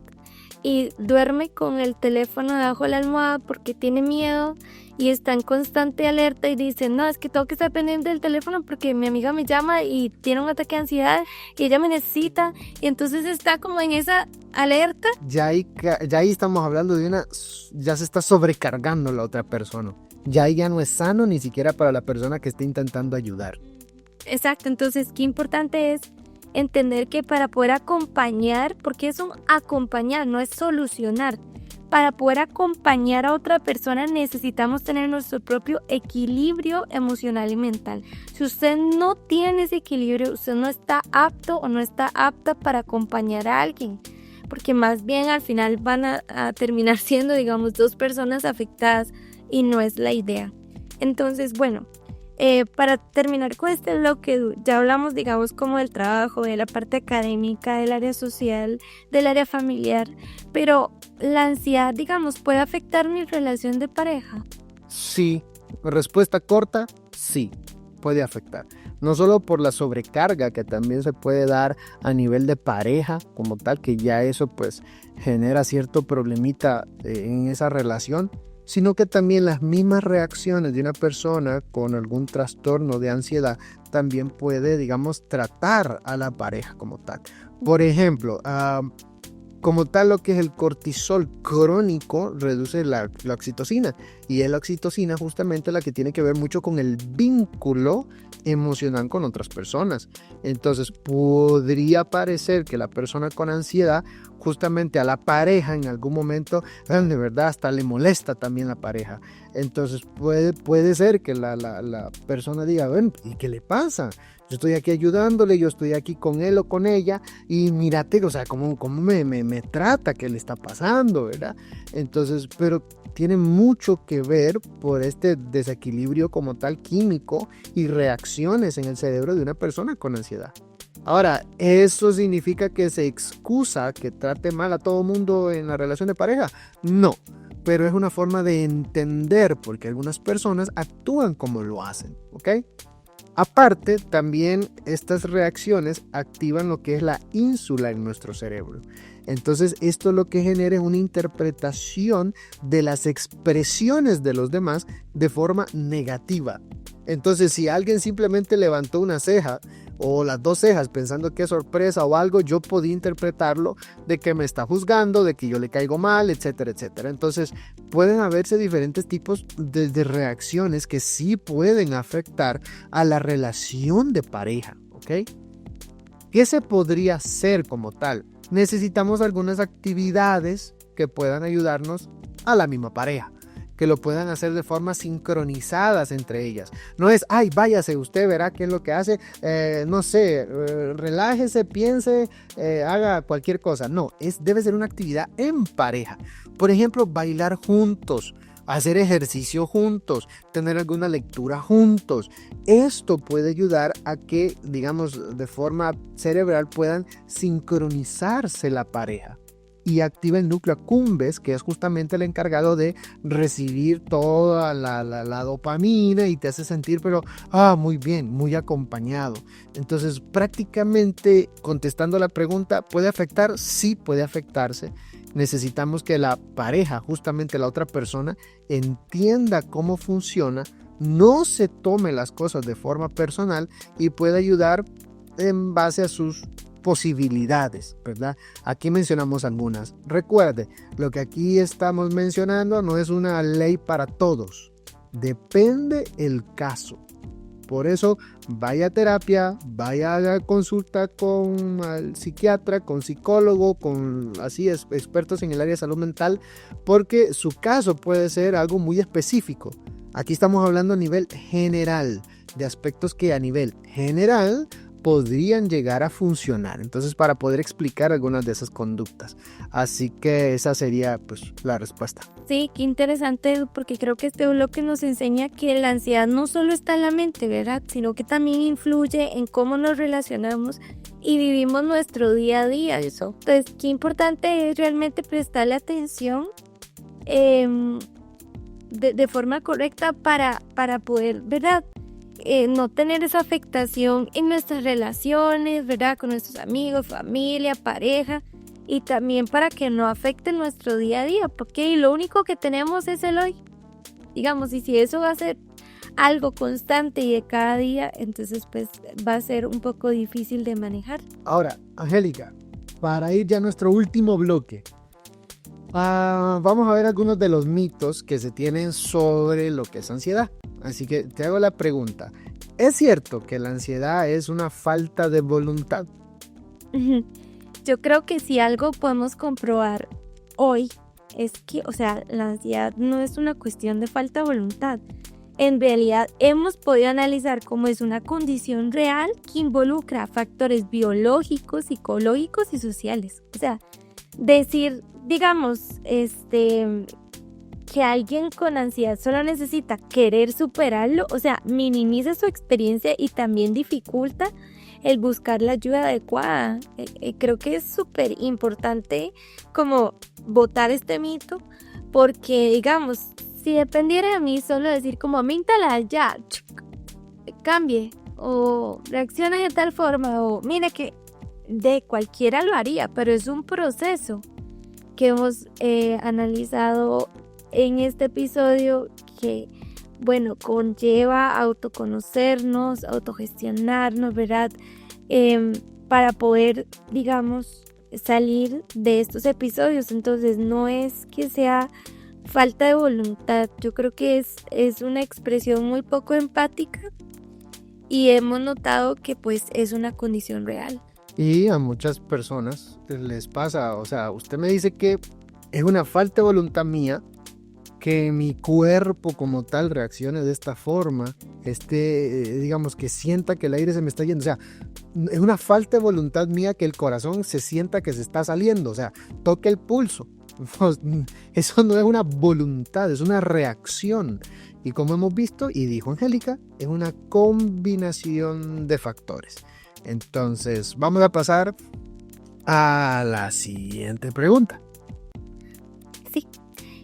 y duerme con el teléfono debajo de la almohada porque tiene miedo y está en constante alerta y dice, no, es que tengo que estar pendiente del teléfono porque mi amiga me llama y tiene un ataque de ansiedad y ella me necesita, y entonces está como en esa alerta. Ya ahí estamos hablando ya se está sobrecargando la otra persona. Ya ahí ya no es sano ni siquiera para la persona que está intentando ayudar. Exacto, entonces qué importante es entender que para poder acompañar, porque es un acompañar, no es solucionar, para poder acompañar a otra persona necesitamos tener nuestro propio equilibrio emocional y mental. Si usted no tiene ese equilibrio, usted no está apto o no está apta para acompañar a alguien, porque más bien al final van a terminar siendo, digamos, dos personas afectadas y no es la idea. Entonces, bueno, para terminar con este bloque, ya hablamos, digamos, como del trabajo, de la parte académica, del área social, del área familiar, pero la ansiedad, digamos, ¿puede afectar mi relación de pareja? Sí, respuesta corta, sí, puede afectar. No solo por la sobrecarga que también se puede dar a nivel de pareja como tal, que ya eso pues genera cierto problemita en esa relación, sino que también las mismas reacciones de una persona con algún trastorno de ansiedad también puede, digamos, tratar a la pareja como tal. Por ejemplo, como tal lo que es el cortisol crónico reduce la oxitocina, y es la oxitocina justamente la que tiene que ver mucho con el vínculo emocional con otras personas. Entonces podría parecer que la persona con ansiedad justamente a la pareja en algún momento de verdad hasta le molesta también la pareja. Entonces puede ser que la persona diga, bueno, ¿y qué le pasa? Yo estoy aquí ayudándole, yo estoy aquí con él o con ella y mírate, o sea, cómo me trata, qué le está pasando, ¿verdad? Entonces, pero tiene mucho que ver por este desequilibrio como tal químico y reacciones en el cerebro de una persona con ansiedad. Ahora, ¿eso significa que se excusa que trate mal a todo mundo en la relación de pareja? No, pero es una forma de entender por qué algunas personas actúan como lo hacen, ¿ok? Aparte, también estas reacciones activan lo que es la ínsula en nuestro cerebro. Entonces, esto lo que genera es una interpretación de las expresiones de los demás de forma negativa. Entonces, si alguien simplemente levantó una ceja o las dos cejas pensando que es sorpresa o algo, yo podía interpretarlo de que me está juzgando, de que yo le caigo mal, etcétera, etcétera. Entonces, pueden haberse diferentes tipos de reacciones que sí pueden afectar a la relación de pareja, ¿ok? ¿Qué se podría hacer como tal? Necesitamos algunas actividades que puedan ayudarnos a la misma pareja, que lo puedan hacer de forma sincronizadas entre ellas. No es, ay, váyase, usted verá qué es lo que hace, no sé, relájese, piense, haga cualquier cosa. No, debe ser una actividad en pareja. Por ejemplo, bailar juntos, hacer ejercicio juntos, tener alguna lectura juntos. Esto puede ayudar a que, digamos, de forma cerebral puedan sincronizarse la pareja y activa el núcleo accumbens, que es justamente el encargado de recibir toda la dopamina y te hace sentir, pero muy bien, muy acompañado. Entonces, prácticamente contestando la pregunta, ¿puede afectar? Sí, puede afectarse. Necesitamos que la pareja, justamente la otra persona, entienda cómo funciona, no se tome las cosas de forma personal y pueda ayudar en base a sus posibilidades, ¿verdad? Aquí mencionamos algunas. Recuerde, lo que aquí estamos mencionando no es una ley para todos. Depende el caso. Por eso, vaya a terapia, vaya a consulta con el psiquiatra, con psicólogo, con así expertos en el área de salud mental, porque su caso puede ser algo muy específico. Aquí estamos hablando a nivel general, de aspectos que a nivel general podrían llegar a funcionar, entonces para poder explicar algunas de esas conductas. Así que esa sería pues la respuesta. Sí, qué interesante, porque creo que este bloque nos enseña que la ansiedad no solo está en la mente, ¿verdad? Sino que también influye en cómo nos relacionamos y vivimos nuestro día a día. Eso. Entonces, qué importante es realmente prestarle atención de forma correcta para poder, ¿verdad? No tener esa afectación en nuestras relaciones, ¿verdad? Con nuestros amigos, familia, pareja, y también para que no afecte nuestro día a día, porque lo único que tenemos es el hoy, digamos, y si eso va a ser algo constante y de cada día, entonces pues va a ser un poco difícil de manejar. Ahora, Angélica, para ir ya a nuestro último bloque, vamos a ver algunos de los mitos que se tienen sobre lo que es ansiedad. Así que te hago la pregunta, ¿es cierto que la ansiedad es una falta de voluntad? Yo creo que si algo podemos comprobar hoy es que, o sea, la ansiedad no es una cuestión de falta de voluntad. En realidad hemos podido analizar cómo es una condición real que involucra factores biológicos, psicológicos y sociales. O sea, decir, digamos, que alguien con ansiedad solo necesita querer superarlo, o sea, minimiza su experiencia y también dificulta el buscar la ayuda adecuada. Creo que es súper importante como botar este mito, porque digamos, si dependiera de mí solo decir como mintala ya, cambie o reaccione de tal forma o mire que de cualquiera lo haría, pero es un proceso que hemos analizado en este episodio que, bueno, conlleva autoconocernos, autogestionarnos, ¿verdad? Para poder, digamos, salir de estos episodios. Entonces no es que sea falta de voluntad, yo creo que es una expresión muy poco empática y hemos notado que pues es una condición real. Y a muchas personas les pasa, o sea, usted me dice que es una falta de voluntad mía que mi cuerpo como tal reaccione de esta forma, digamos que sienta que el aire se me está yendo, o sea, es una falta de voluntad mía que el corazón se sienta que se está saliendo, o sea, toque el pulso. Eso no es una voluntad, es una reacción. Y como hemos visto y dijo Angélica, es una combinación de factores. Entonces, vamos a pasar a la siguiente pregunta. Sí,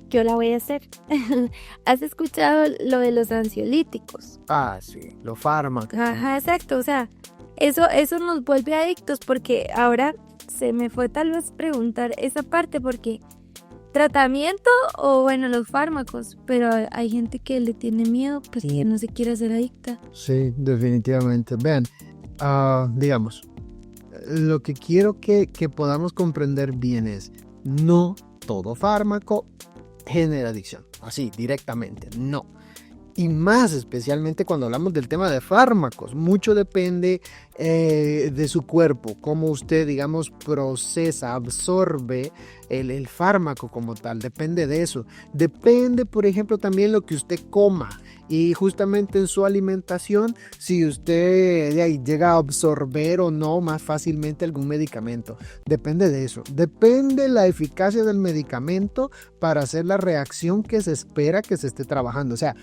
yo la voy a hacer. ¿Has escuchado lo de los ansiolíticos? Ah, sí, los fármacos. Ajá, exacto, o sea, eso nos vuelve adictos, porque ahora se me fue tal vez preguntar esa parte, porque tratamiento o bueno, los fármacos, pero hay gente que le tiene miedo, pues que no se quiere hacer adicta. Sí, definitivamente. Vean, digamos, lo que quiero que podamos comprender bien es, no todo fármaco genera adicción, así directamente, no. Y más especialmente cuando hablamos del tema de fármacos, mucho depende de su cuerpo, cómo usted, digamos, procesa, absorbe el fármaco como tal, depende de eso. Depende, por ejemplo, también lo que usted coma y justamente en su alimentación, si usted de ahí llega a absorber o no más fácilmente algún medicamento. Depende de eso, depende la eficacia del medicamento para hacer la reacción que se espera que se esté trabajando. O sea,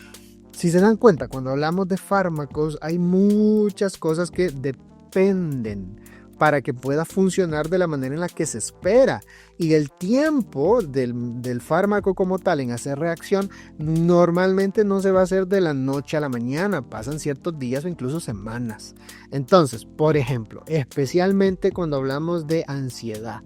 si se dan cuenta, cuando hablamos de fármacos hay muchas cosas que dependen para que pueda funcionar de la manera en la que se espera. Y el tiempo del fármaco como tal en hacer reacción normalmente no se va a hacer de la noche a la mañana, pasan ciertos días o incluso semanas. Entonces, por ejemplo, especialmente cuando hablamos de ansiedad,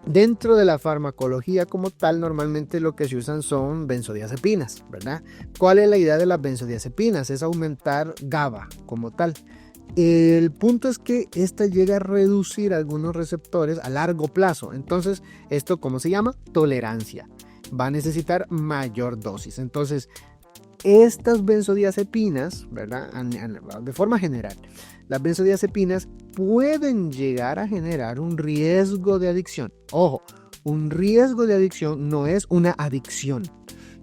dentro de la farmacología como tal, normalmente lo que se usan son benzodiazepinas, ¿verdad? ¿Cuál es la idea de las benzodiazepinas? Es aumentar GABA como tal. El punto es que esta llega a reducir algunos receptores a largo plazo. Entonces, ¿esto cómo se llama? Tolerancia. Va a necesitar mayor dosis. Entonces, estas benzodiazepinas, ¿verdad? De forma general, las benzodiazepinas pueden llegar a generar un riesgo de adicción. Ojo, un riesgo de adicción no es una adicción.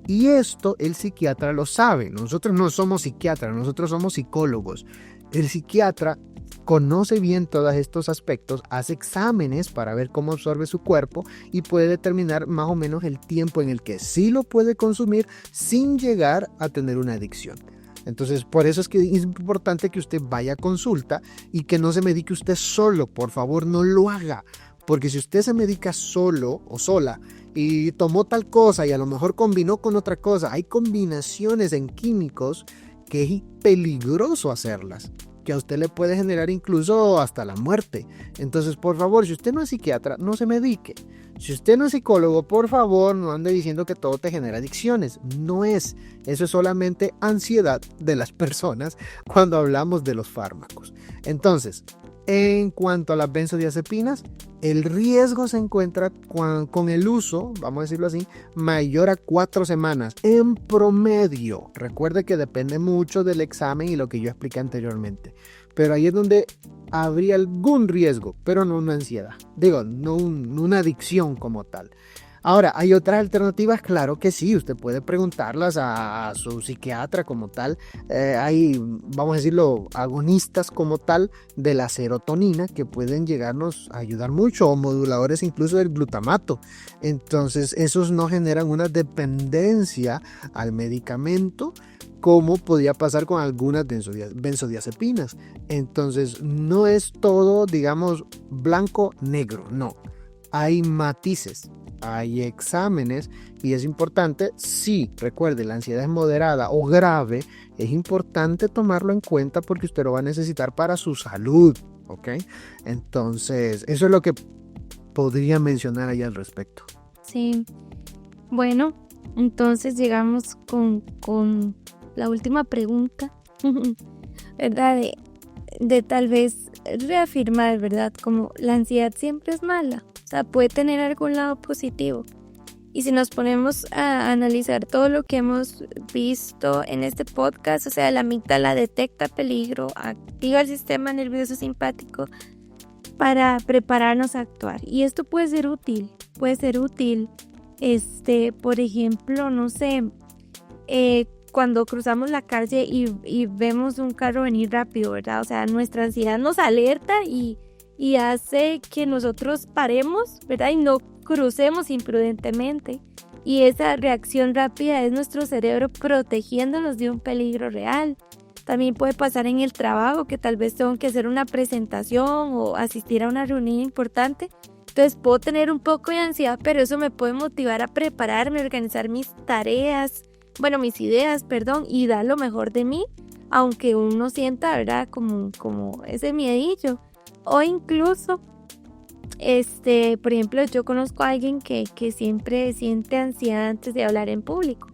Y esto el psiquiatra lo sabe. Nosotros no somos psiquiatras, nosotros somos psicólogos. El psiquiatra conoce bien todos estos aspectos, hace exámenes para ver cómo absorbe su cuerpo y puede determinar más o menos el tiempo en el que sí lo puede consumir sin llegar a tener una adicción. Entonces, por eso es que es importante que usted vaya a consulta y que no se medique usted solo. Por favor, no lo haga. Porque si usted se medica solo o sola y tomó tal cosa y a lo mejor combinó con otra cosa. Hay combinaciones en químicos que es peligroso hacerlas, que a usted le puede generar incluso hasta la muerte. Entonces, por favor, si usted no es psiquiatra, no se medique. Si usted no es psicólogo, por favor, no ande diciendo que todo te genera adicciones. No es. Eso es solamente ansiedad de las personas cuando hablamos de los fármacos. Entonces, en cuanto a las benzodiazepinas, el riesgo se encuentra con el uso, vamos a decirlo así, mayor a 4 semanas en promedio. Recuerde que depende mucho del examen y lo que yo expliqué anteriormente. Pero ahí es donde habría algún riesgo, pero no una ansiedad. Digo, no una adicción como tal. Ahora, hay otras alternativas, claro que sí, usted puede preguntarlas a su psiquiatra como tal. Hay, vamos a decirlo, agonistas como tal de la serotonina que pueden llegarnos a ayudar mucho, o moduladores incluso del glutamato. Entonces, esos no generan una dependencia al medicamento, como podía pasar con algunas benzodiazepinas. Entonces, no es todo, digamos, blanco-negro, no. Hay matices, hay exámenes y es importante, si recuerde, la ansiedad es moderada o grave, es importante tomarlo en cuenta porque usted lo va a necesitar para su salud, ¿ok? Entonces, eso es lo que podría mencionar ahí al respecto. Sí, bueno, entonces llegamos con la última pregunta, ¿verdad? De tal vez reafirmar, ¿verdad? Como la ansiedad siempre es mala. O sea, puede tener algún lado positivo. Y si nos ponemos a analizar todo lo que hemos visto en este podcast, o sea, la amígdala detecta peligro, activa el sistema nervioso simpático para prepararnos a actuar. Y esto puede ser útil, por ejemplo, no sé, cuando cruzamos la calle y vemos un carro venir rápido, ¿verdad? O sea, nuestra ansiedad nos alerta y hace que nosotros paremos, ¿verdad? Y no crucemos imprudentemente. Y esa reacción rápida es nuestro cerebro protegiéndonos de un peligro real. También puede pasar en el trabajo, que tal vez tengo que hacer una presentación o asistir a una reunión importante. Entonces puedo tener un poco de ansiedad, pero eso me puede motivar a prepararme, a organizar mis tareas, mis ideas, y dar lo mejor de mí, aunque uno sienta, ¿verdad? Como ese miedillo. O incluso, por ejemplo, yo conozco a alguien que siempre siente ansiedad antes de hablar en público,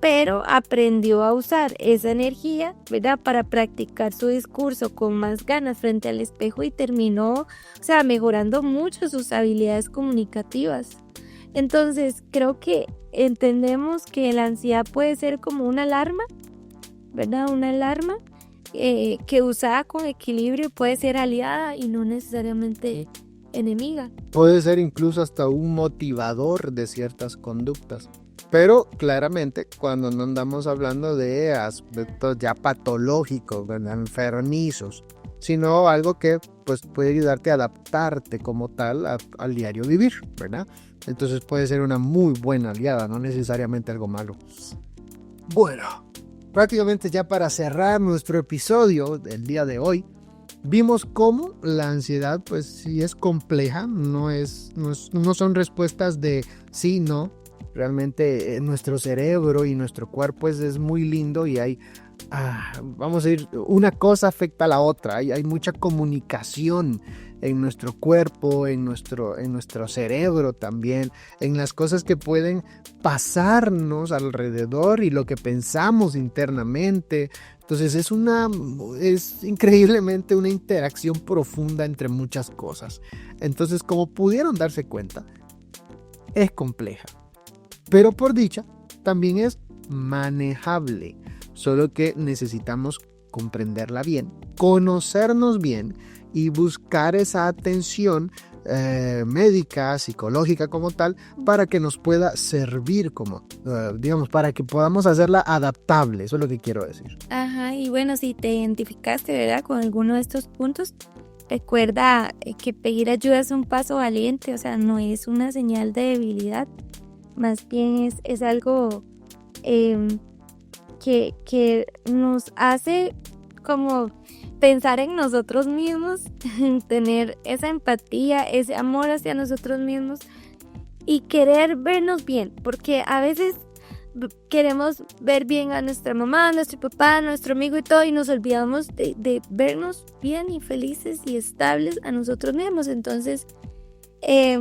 pero aprendió a usar esa energía, ¿verdad? Para practicar su discurso con más ganas frente al espejo y terminó, mejorando mucho sus habilidades comunicativas. Entonces, creo que entendemos que la ansiedad puede ser como una alarma, ¿verdad? Una alarma que usada con equilibrio puede ser aliada y no necesariamente enemiga. Puede ser incluso hasta un motivador de ciertas conductas. Pero claramente cuando no andamos hablando de aspectos ya patológicos, ¿verdad? Enfermizos, sino algo que pues puede ayudarte a adaptarte como tal al diario vivir, ¿verdad? Entonces puede ser una muy buena aliada, no necesariamente algo malo. Bueno, prácticamente ya para cerrar nuestro episodio del día de hoy, vimos cómo la ansiedad pues sí es compleja, no son respuestas de sí, no. Realmente nuestro cerebro y nuestro cuerpo es muy lindo y hay, vamos a decir, una cosa afecta a la otra, hay mucha comunicación en nuestro cuerpo, en nuestro cerebro también, en las cosas que pueden pasarnos alrededor y lo que pensamos internamente. Entonces es increíblemente una interacción profunda entre muchas cosas. Entonces, como pudieron darse cuenta, es compleja. Pero por dicha, también es manejable. Solo que necesitamos comprenderla bien, conocernos bien y buscar esa atención médica, psicológica como tal, para que nos pueda servir como, para que podamos hacerla adaptable. Eso es lo que quiero decir. Ajá, y bueno, si te identificaste, ¿verdad? Con alguno de estos puntos, recuerda que pedir ayuda es un paso valiente, no es una señal de debilidad. Más bien es algo que nos hace como pensar en nosotros mismos, tener esa empatía, ese amor hacia nosotros mismos y querer vernos bien, porque a veces queremos ver bien a nuestra mamá, a nuestro papá, a nuestro amigo y todo, y nos olvidamos de vernos bien y felices y estables a nosotros mismos. Entonces,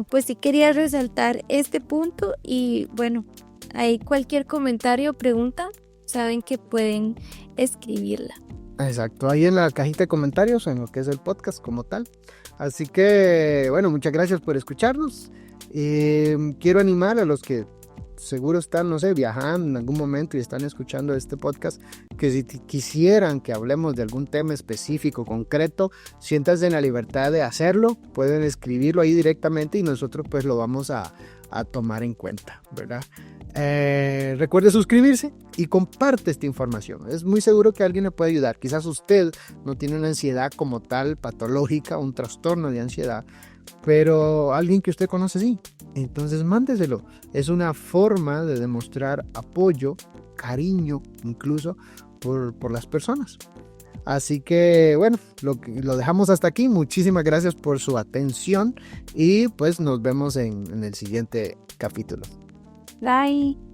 pues sí quería resaltar este punto y bueno, ahí cualquier comentario o pregunta, saben que pueden escribirla. Exacto, ahí en la cajita de comentarios, en lo que es el podcast como tal. Así que, bueno, muchas gracias por escucharnos. Quiero animar a los que seguro están, no sé, viajando en algún momento y están escuchando este podcast, que si quisieran que hablemos de algún tema específico, concreto, siéntanse en la libertad de hacerlo, pueden escribirlo ahí directamente y nosotros pues lo vamos a tomar en cuenta, ¿verdad? Recuerde suscribirse y comparte esta información. Es muy seguro que alguien le puede ayudar. Quizás usted no tiene una ansiedad como tal patológica, un trastorno de ansiedad, pero alguien que usted conoce sí. Entonces mándeselo. Es una forma de demostrar apoyo, cariño incluso por las personas. Así que bueno, lo dejamos hasta aquí. Muchísimas gracias por su atención y pues nos vemos en el siguiente capítulo. Bye.